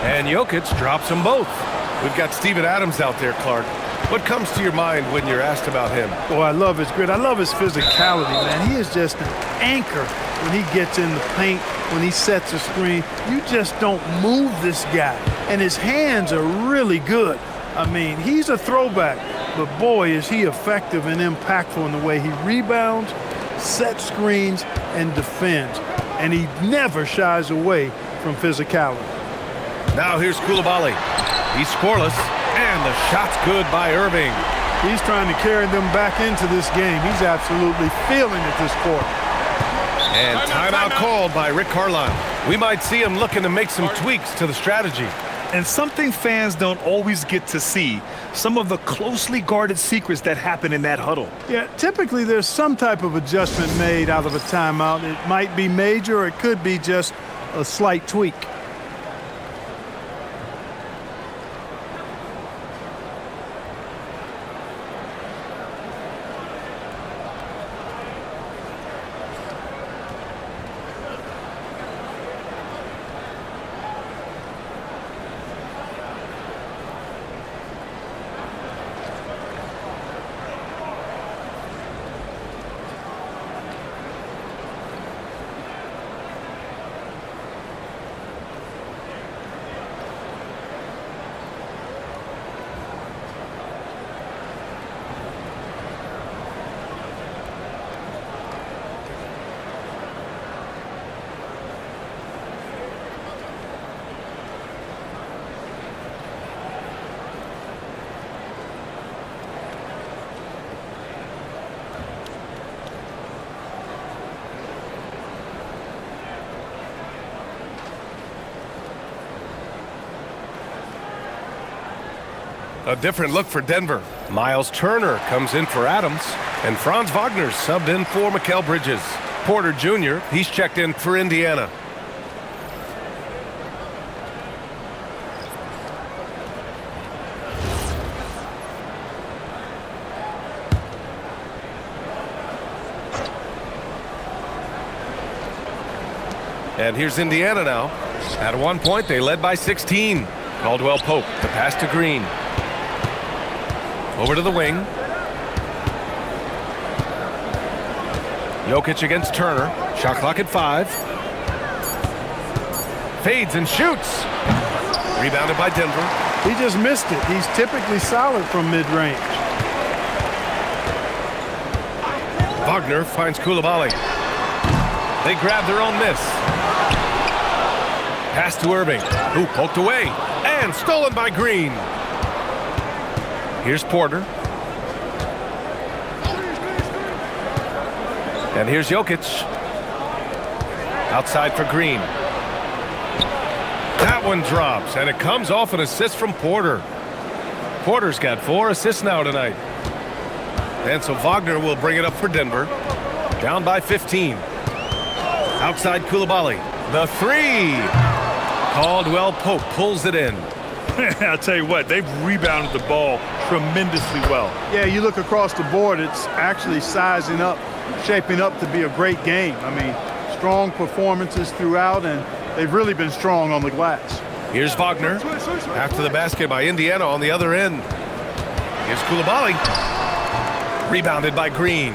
And Jokic drops them both. We've got Steven Adams out there, Clark. What comes to your mind when you're asked about him? Oh, I love his grit. I love his physicality, man. He is just an anchor when he gets in the paint, when he sets a screen. You just don't move this guy. And his hands are really good. I mean, he's a throwback. But boy, is he effective and impactful in the way he rebounds, sets screens, and defends. And he never shies away from physicality. Now here's Coulibaly. He's scoreless, and the shot's good by Irving. He's trying to carry them back into this game. He's absolutely feeling it this quarter. And timeout called by Rick Carlisle. We might see him looking to make some tweaks to the strategy. And something fans don't always get to see, some of the closely guarded secrets that happen in that huddle. Yeah, typically there's some type of adjustment made out of a timeout. It might be major, or it could be just a slight tweak. A different look for Denver. Miles Turner comes in for Adams, and Franz Wagner subbed in for Mikal Bridges. Porter Jr., he's checked in for Indiana. And here's Indiana now. At one point, they led by 16. Caldwell Pope, the pass to Green. Over to the wing. Jokic against Turner. Shot clock at 5. Fades and shoots. Rebounded by Denver. He just missed it. He's typically solid from mid-range. Wagner finds Coulibaly. They grab their own miss. Pass to Irving, who poked away, and stolen by Green. Here's Porter. And here's Jokic. Outside for Green. That one drops, and it comes off an assist from Porter. Porter's got 4 assists now tonight. And so Wagner will bring it up for Denver. Down by 15. Outside Coulibaly. The 3. Caldwell Pope pulls it in. I'll tell you what, they've rebounded the ball tremendously well. Yeah, you look across the board, it's actually sizing up, shaping up to be a great game. I mean, strong performances throughout, and they've really been strong on the glass. Here's Wagner. After the basket by Indiana on the other end. Here's Coulibaly. Rebounded by Green.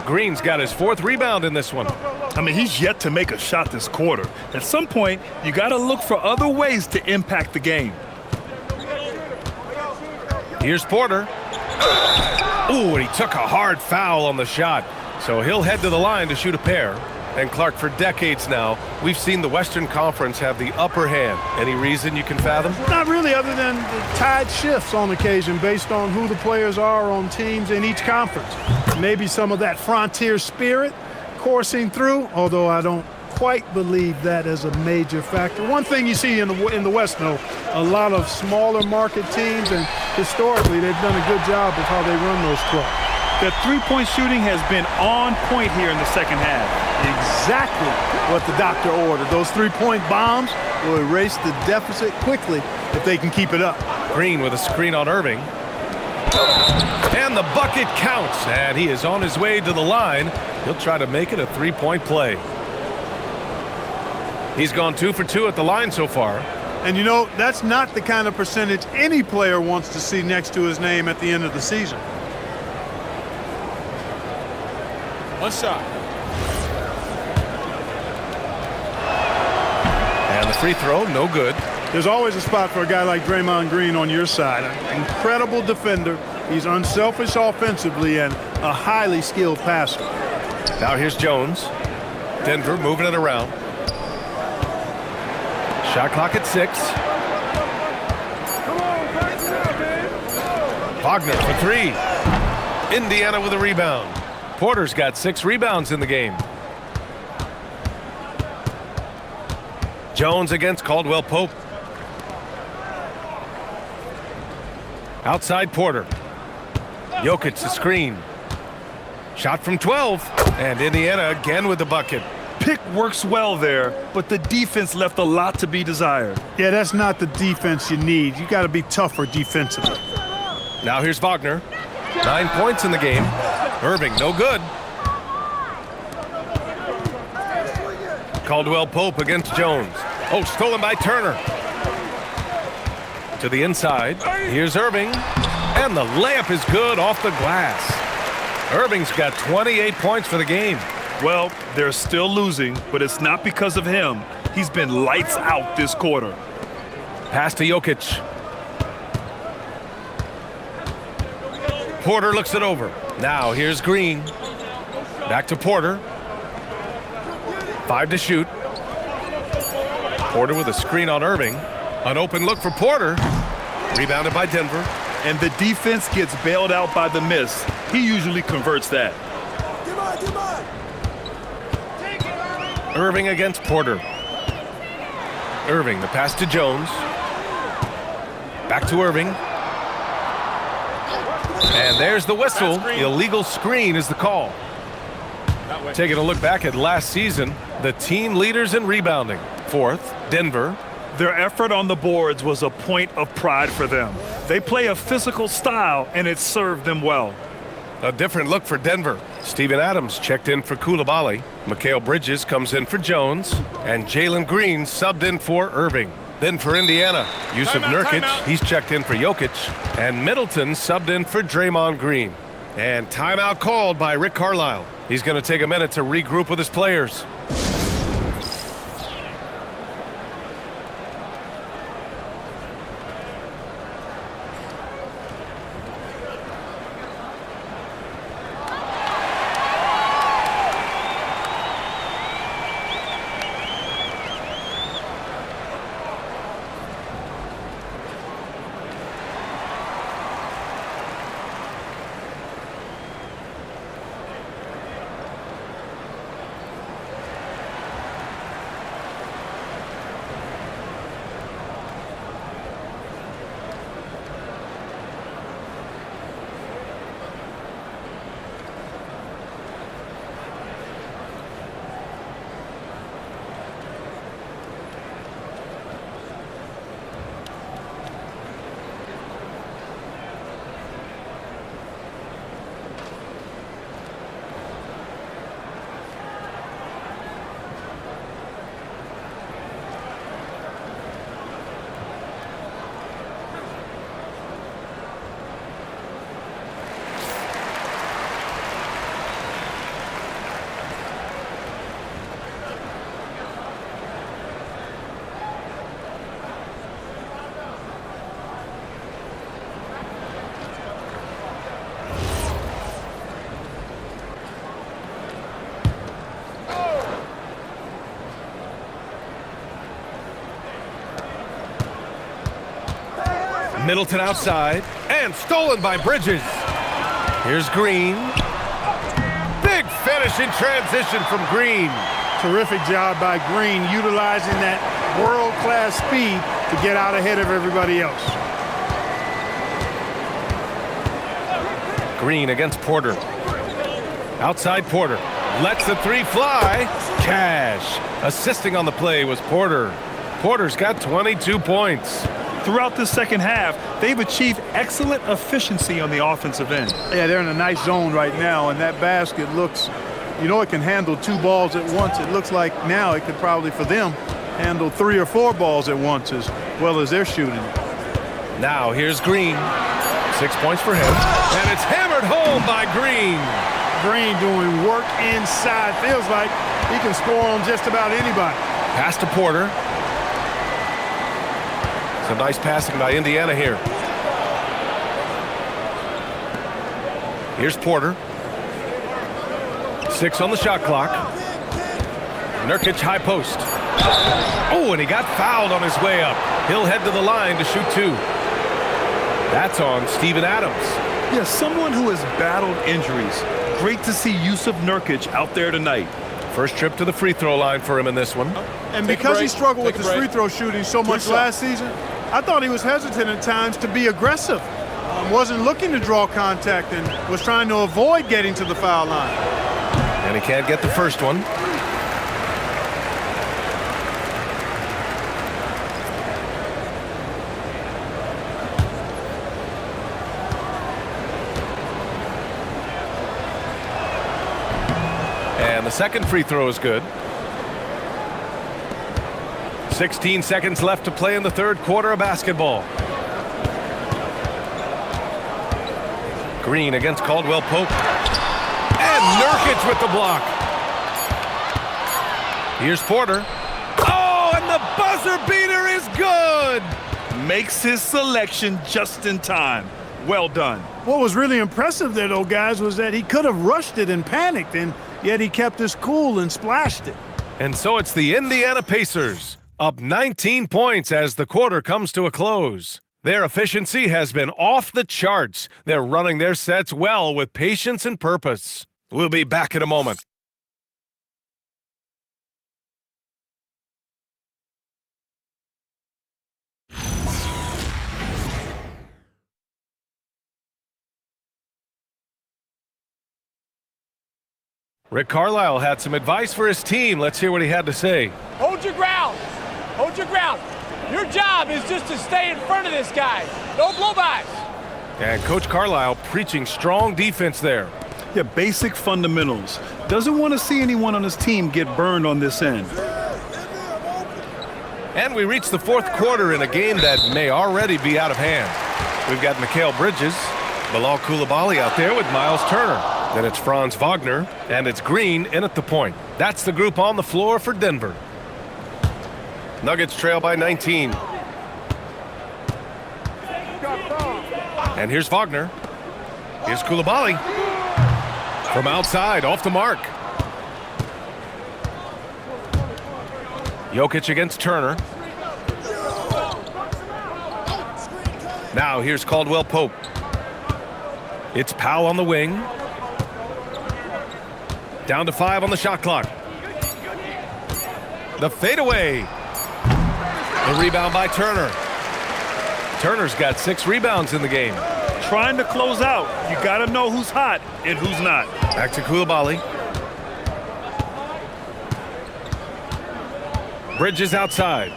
Green's got his 4th rebound in this one. I mean, he's yet to make a shot this quarter. At some point, you got to look for other ways to impact the game. Here's Porter. Ooh, and he took a hard foul on the shot. So he'll head to the line to shoot a pair. And Clark, for decades now, we've seen the Western Conference have the upper hand. Any reason you can fathom? Not really, other than the tide shifts on occasion based on who the players are on teams in each conference. Maybe some of that frontier spirit coursing through, although I don't quite believe that as a major factor. One thing you see in the West, though, a lot of smaller market teams, and historically they've done a good job of how they run those clubs. The three-point shooting has been on point here in the second half. Exactly what the doctor ordered. Those three-point bombs will erase the deficit quickly if they can keep it up. Green with a screen on Irving. And the bucket counts, and he is on his way to the line. He'll try to make it a 3-point play. He's gone 2 for 2 at the line so far. And you know, that's not the kind of percentage any player wants to see next to his name at the end of the season. One shot. And the free throw, no good. There's always a spot for a guy like Draymond Green on your side. An incredible defender. He's unselfish offensively and a highly skilled passer. Now here's Jones. Denver moving it around. Shot clock at 6. Wagner for 3. Indiana with a rebound. Porter's got 6 rebounds in the game. Jones against Caldwell Pope. Outside Porter. Jokic the screen. Shot from 12. And Indiana again with the bucket. Pick works well there, but the defense left a lot to be desired. Yeah, that's not the defense you need. You got to be tougher defensively. Now here's Wagner. 9 points in the game. Irving, no good. Caldwell Pope against Jones. Oh, stolen by Turner. To the inside. Here's Irving. And the layup is good off the glass. Irving's got 28 points for the game. Well, they're still losing, but it's not because of him. He's been lights out this quarter. Pass to Jokic. Porter looks it over. Now here's Green. Back to Porter. 5 to shoot. Porter with a screen on Irving. An open look for Porter. Rebounded by Denver. And the defense gets bailed out by the miss. He usually converts that. Irving against Porter. Irving, the pass to Jones. Back to Irving. And there's the whistle. Illegal screen is the call. Taking a look back at last season, the team leaders in rebounding. Fourth, Denver. Their effort on the boards was a point of pride for them. They play a physical style, and it served them well. A different look for Denver. Steven Adams checked in for Koulibaly. Mikal Bridges comes in for Jones. And Jalen Green subbed in for Irving. Then for Indiana, Yusuf Nurkic, he's checked in for Jokic. And Middleton subbed in for Draymond Green. And timeout called by Rick Carlisle. He's going to take a minute to regroup with his players. Middleton outside, and stolen by Bridges. Here's Green. Big finish in transition from Green. Terrific job by Green, utilizing that world-class speed to get out ahead of everybody else. Green against Porter. Outside Porter. Lets the three fly. Cash. Assisting on the play was Porter. Porter's got 22 points. Throughout the second half, they've achieved excellent efficiency on the offensive end. Yeah, they're in a nice zone right now, and that basket looks, you know, it can handle 2 balls at once. It looks like now it could probably, for them, handle 3 or 4 balls at once as well as they're shooting. Now here's Green. 6 points for him. And it's hammered home by Green. Green doing work inside. Feels like he can score on just about anybody. Pass to Porter. Some nice passing by Indiana here. Here's Porter. 6 on the shot clock. Nurkic high post. Oh, and he got fouled on his way up. He'll head to the line to shoot 2. That's on Steven Adams. Yeah, someone who has battled injuries. Great to see Yusuf Nurkic out there tonight. First trip to the free throw line for him in this one. And because he struggled with his free throw shooting so much last season, I thought he was hesitant at times to be aggressive. Wasn't looking to draw contact and was trying to avoid getting to the foul line. And he can't get the first one. And the second free throw is good. 16 seconds left to play in the third quarter of basketball. Green against Caldwell Pope. And Nurkic with the block. Here's Porter. Oh, and the buzzer beater is good. Makes his selection just in time. Well done. What was really impressive there, though, guys, was that he could have rushed it and panicked, and yet he kept his cool and splashed it. And so it's the Indiana Pacers, up 19 points as the quarter comes to a close. Their efficiency has been off the charts. They're running their sets well with patience and purpose. We'll be back in a moment. Rick Carlisle had some advice for his team. Let's hear what he had to say. Hold your ground. Hold your ground. Your job is just to stay in front of this guy. No blow-bys. And Coach Carlisle preaching strong defense there. Yeah, basic fundamentals. Doesn't want to see anyone on his team get burned on this end. And we reach the fourth quarter in a game that may already be out of hand. We've got Mikal Bridges, Bilal Coulibaly out there with Miles Turner. Then it's Franz Wagner, and it's Green in at the point. That's the group on the floor for Denver. Nuggets trail by 19. And here's Wagner. Here's Coulibaly. From outside, off the mark. Jokic against Turner. Now here's Caldwell Pope. It's Powell on the wing. Down to 5 on the shot clock. The fadeaway. The rebound by Turner. Turner's got 6 rebounds in the game. Trying to close out. You got to know who's hot and who's not. Back to Coulibaly. Bridges outside.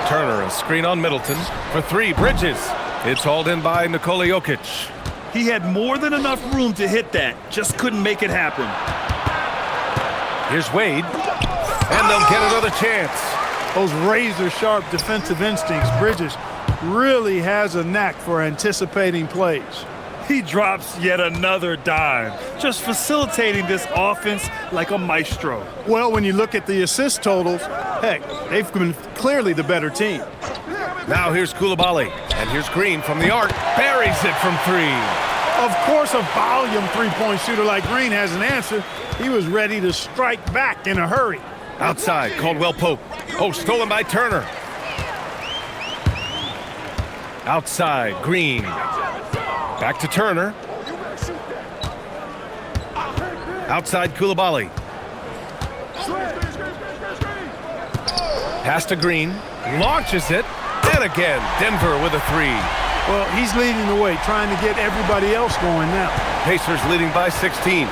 Turner, a screen on Middleton. For 3, Bridges. It's hauled in by Nikola Jokic. He had more than enough room to hit that. Just couldn't make it happen. Here's Wade. And they'll get another chance. Those razor-sharp defensive instincts. Bridges really has a knack for anticipating plays. He drops yet another dime, just facilitating this offense like a maestro. Well, when you look at the assist totals, heck, they've been clearly the better team. Now here's Coulibaly, and here's Green from the arc. Buries it from 3. Of course, a volume three-point shooter like Green has an answer. He was ready to strike back in a hurry. Outside, Caldwell Pope. Oh, stolen by Turner. Outside, Green. Back to Turner. Outside, Coulibaly. Pass to Green. Launches it. And again, Denver with a 3. Well, he's leading the way, trying to get everybody else going now. Pacers leading by 16.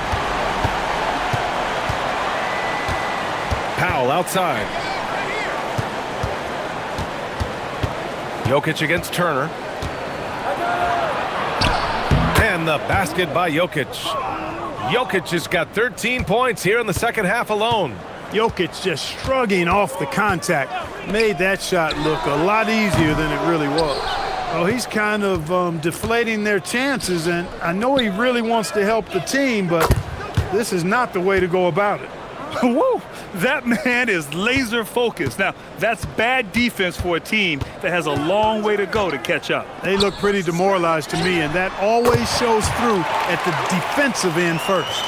Powell outside. Jokic against Turner. And the basket by Jokic. Jokic has got 13 points here in the second half alone. Jokic just shrugging off the contact. Made that shot look a lot easier than it really was. Oh, he's kind of deflating their chances, and I know he really wants to help the team, but this is not the way to go about it. Woo! That man is laser focused. Now, that's bad defense for a team that has a long way to go to catch up. They look pretty demoralized to me, and that always shows through at the defensive end first.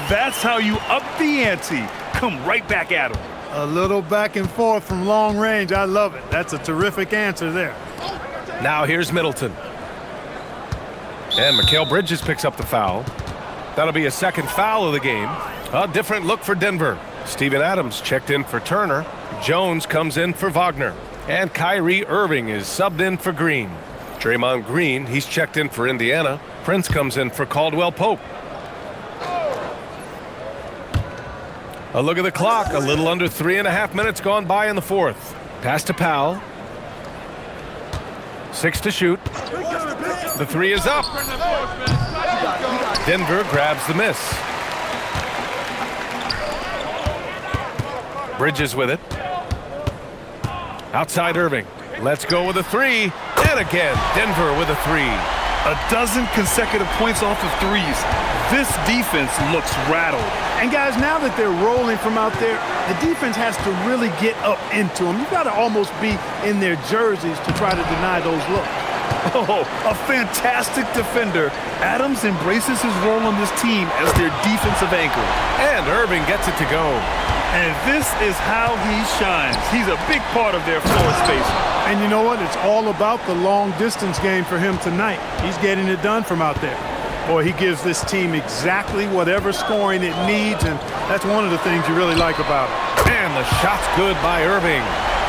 That's how you up the ante. Come right back at him. A little back and forth from long range. I love it. That's a terrific answer there. Now here's Middleton. And Mikal Bridges picks up the foul. That'll be a second foul of the game. A different look for Denver. Steven Adams checked in for Turner. Jones comes in for Wagner. And Kyrie Irving is subbed in for Green. Draymond Green, he's checked in for Indiana. Prince comes in for Caldwell Pope. A look at the clock. A little under 3.5 minutes gone by in the fourth. Pass to Powell. 6 to shoot. The 3 is up. Denver grabs the miss. Bridges with it. Outside Irving. Let's go with a 3. And again, Denver with a 3. A dozen consecutive points off of threes. This defense looks rattled. And guys, now that they're rolling from out there, the defense has to really get up into them. You've got to almost be in their jerseys to try to deny those looks. Oh, a fantastic defender. Adams embraces his role on this team as their defensive anchor. And Irving gets it to go. And this is how he shines. He's a big part of their floor space. And you know what? It's all about the long-distance game for him tonight. He's getting it done from out there. Boy, he gives this team exactly whatever scoring it needs, and that's one of the things you really like about him. And the shot's good by Irving.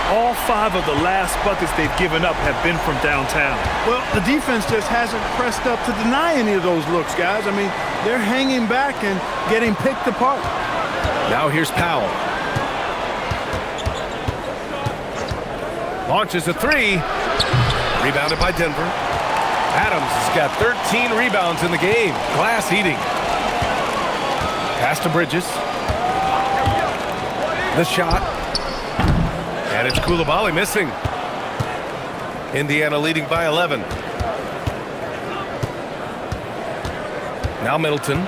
All 5 of the last buckets they've given up have been from downtown. Well, the defense just hasn't pressed up to deny any of those looks, guys. I mean, they're hanging back and getting picked apart. Now here's Powell. Launches a 3. Rebounded by Denver. Adams has got 13 rebounds in the game. Glass eating. Pass to Bridges. The shot. And it's Coulibaly missing. Indiana leading by 11. Now Middleton.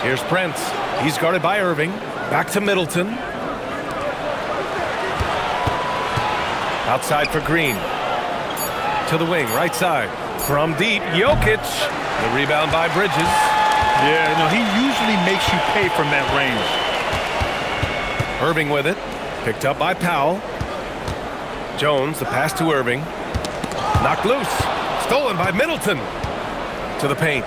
Here's Prince. He's guarded by Irving. Back to Middleton. Outside for Green. To the wing, right side. From deep, Jokic. The rebound by Bridges. Yeah, no, he usually makes you pay from that range. Irving with it. Picked up by Powell. Jones, the pass to Irving. Knocked loose. Stolen by Middleton. To the paint.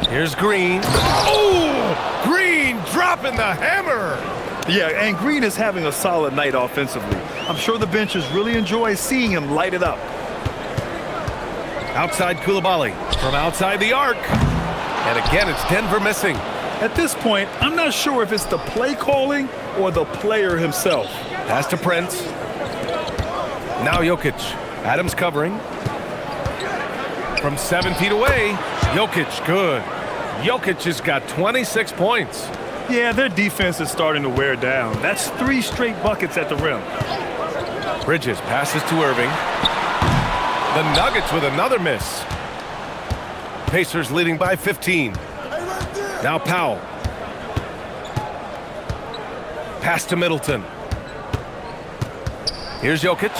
Here's Green. Oh! Green dropping the hammer! Yeah, and Green is having a solid night offensively. I'm sure the benches really enjoy seeing him light it up. Outside Coulibaly. From outside the arc. And again, it's Denver missing. At this point, I'm not sure if it's the play calling or the player himself. Pass to Prince. Now Jokic. Adams covering. From 7 feet away. Jokic, good. Jokic has got 26 points. Yeah, their defense is starting to wear down. That's 3 straight buckets at the rim. Bridges passes to Irving. The Nuggets with another miss. Pacers leading by 15. Now Powell. Pass to Middleton. Here's Jokic.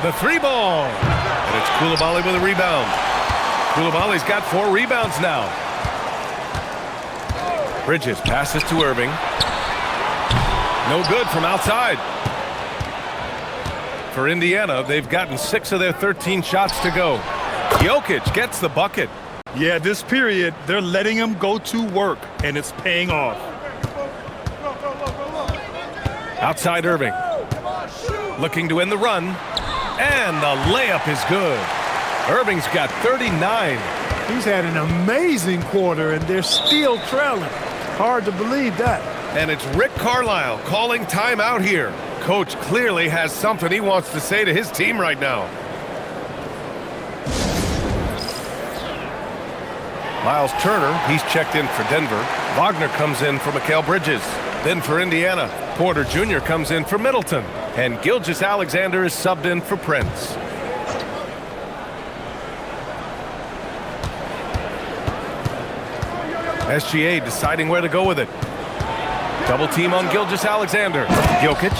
The 3-ball. And it's Coulibaly with a rebound. Coulibaly's got 4 rebounds now. Bridges passes to Irving. No good from outside. For Indiana, they've gotten 6 of their 13 shots to go. Jokic gets the bucket. Yeah, this period, they're letting him go to work, and it's paying off. Outside Irving. Looking to end the run. And the layup is good. Irving's got 39. He's had an amazing quarter, and they're still trailing. Hard to believe that. And it's Rick Carlisle calling timeout here. Coach clearly has something he wants to say to his team right now. Miles Turner, he's checked in for Denver. Wagner comes in for Mikal Bridges. Then for Indiana, Porter Jr. comes in for Middleton. And Gilgeous-Alexander is subbed in for Prince. SGA deciding where to go with it. Double team on Gilgeous-Alexander. Jokic.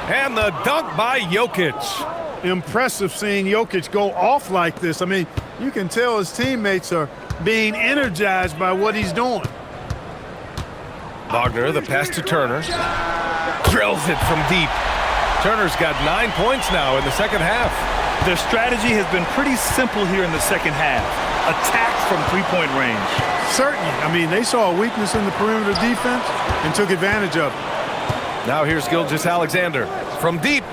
And the dunk by Jokic. Impressive seeing Jokic go off like this. I mean, you can tell his teammates are being energized by what he's doing. Wagner, the pass to Turner. Drills it from deep. Turner's got 9 points now in the second half. Their strategy has been pretty simple here in the second half. Attack from three-point range. Certainly. I mean, they saw a weakness in the perimeter defense and took advantage of it. Now here's Gilgeous-Alexander from deep.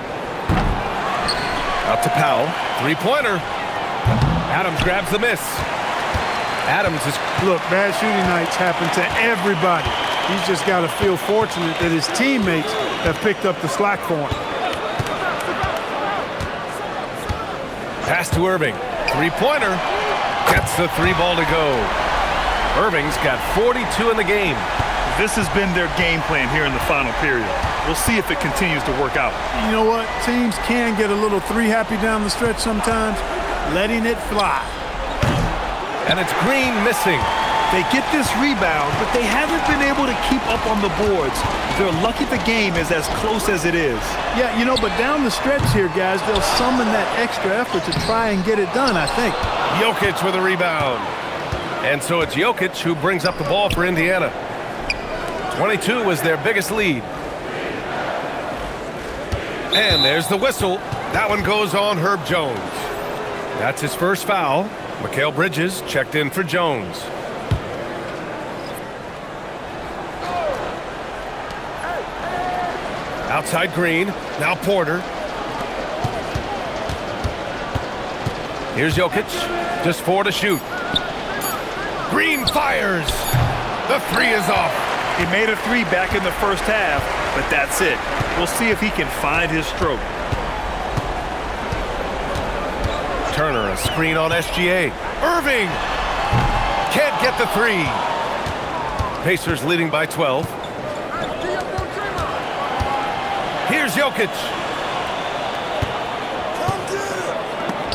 Out to Powell. Three-pointer. Adams grabs the miss. Adams is... Look, bad shooting nights happen to everybody. He's just got to feel fortunate that his teammates have picked up the slack for him. Pass to Irving. Three-pointer. Gets the 3-ball to go. Irving's got 42 in the game. This has been their game plan here in the final period. We'll see if it continues to work out. You know what? Teams can get a little three-happy down the stretch sometimes, letting it fly. And it's Green missing. They get this rebound, but they haven't been able to keep up on the boards. They're lucky the game is as close as it is. Yeah, you know, but down the stretch here, guys, they'll summon that extra effort to try and get it done, I think. Jokic with a rebound. And so it's Jokic who brings up the ball for Indiana. 22 was their biggest lead. And there's the whistle. That one goes on Herb Jones. That's his first foul. Mikal Bridges checked in for Jones. Outside Green. Now Porter. Here's Jokic. Just 4 to shoot. Green fires. The 3 is off. He made a 3 back in the first half, but that's it. We'll see if he can find his stroke. Turner, a screen on SGA. Irving can't get the 3. Pacers leading by 12. Here's Jokic.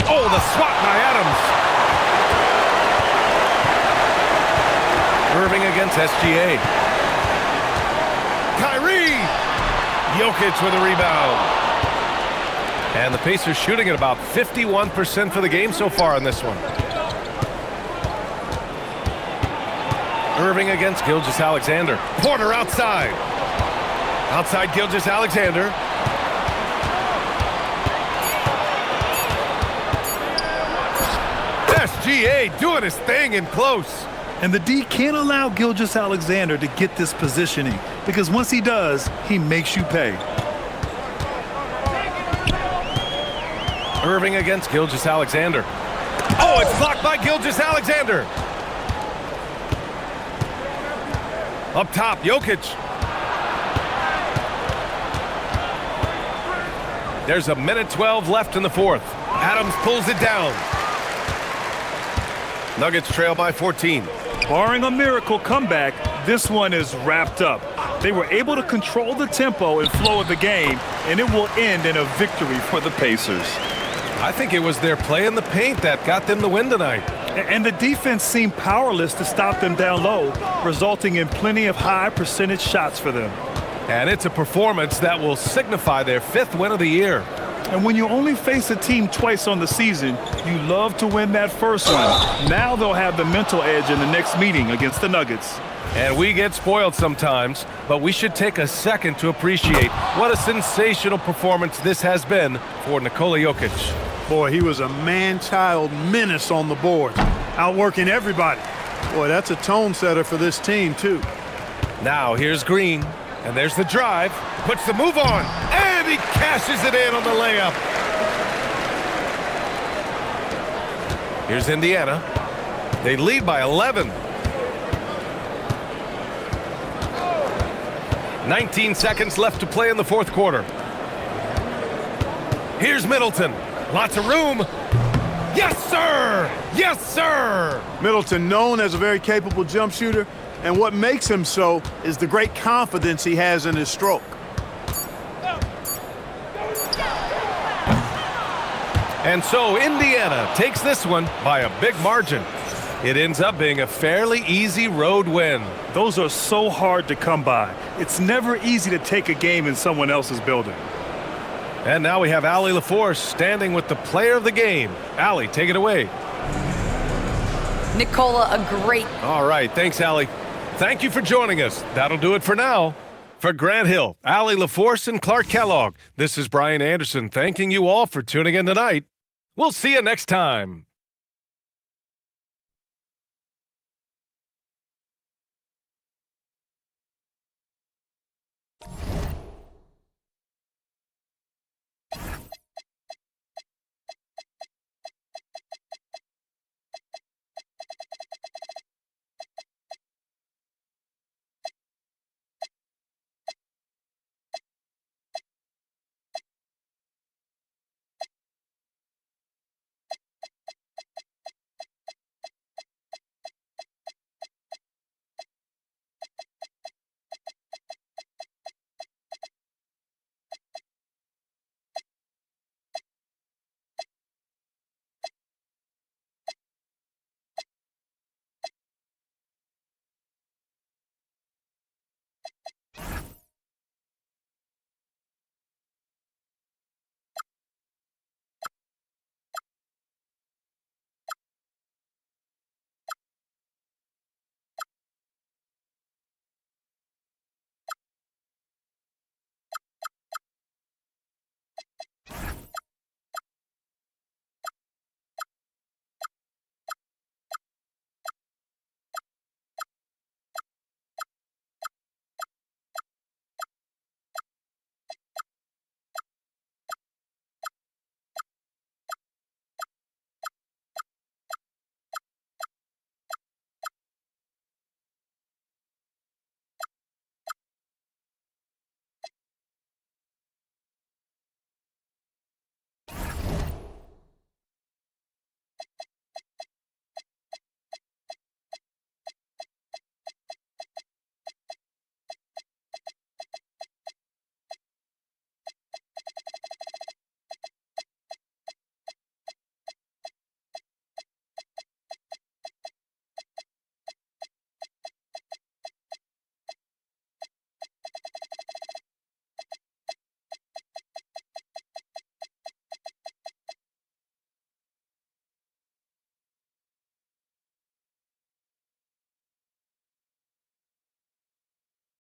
Oh, the swat by Adams. Irving against SGA. Kyrie. Jokic with a rebound. And the Pacers shooting at about 51% for the game so far in this one. Irving against Gilgeous-Alexander. Porter outside. Outside Gilgeous-Alexander. SGA doing his thing in close. And the D can't allow Gilgeous-Alexander to get this positioning, because once he does, he makes you pay. Irving against Gilgeous-Alexander. Oh, it's blocked by Gilgeous-Alexander. Up top, Jokic. There's a minute 12 left in the fourth. Adams pulls it down. Nuggets trail by 14. Barring a miracle comeback, this one is wrapped up. They were able to control the tempo and flow of the game, and it will end in a victory for the Pacers. I think it was their play in the paint that got them the win tonight. And the defense seemed powerless to stop them down low, resulting in plenty of high percentage shots for them. And it's a performance that will signify their 5th win of the year. And when you only face a team twice on the season, you love to win that first one. Now they'll have the mental edge in the next meeting against the Nuggets. And we get spoiled sometimes, but we should take a second to appreciate what a sensational performance this has been for Nikola Jokic. Boy, he was a man-child menace on the board, outworking everybody. Boy, that's a tone setter for this team, too. Now here's Green, and there's the drive, puts the move on, and he cashes it in on the layup. Here's Indiana. They lead by 11. 19 seconds left to play in the fourth quarter. Here's Middleton. Lots of room. Yes, sir! Yes, sir! Middleton, known as a very capable jump shooter, and what makes him so is the great confidence he has in his stroke. And so Indiana takes this one by a big margin. It ends up being a fairly easy road win. Those are so hard to come by. It's never easy to take a game in someone else's building. And now we have Allie LaForce standing with the player of the game. Allie, take it away. Nikola, a great... All right, thanks, Allie. Thank you for joining us. That'll do it for now. For Grant Hill, Allie LaForce, and Clark Kellogg, this is Brian Anderson thanking you all for tuning in tonight. We'll see you next time.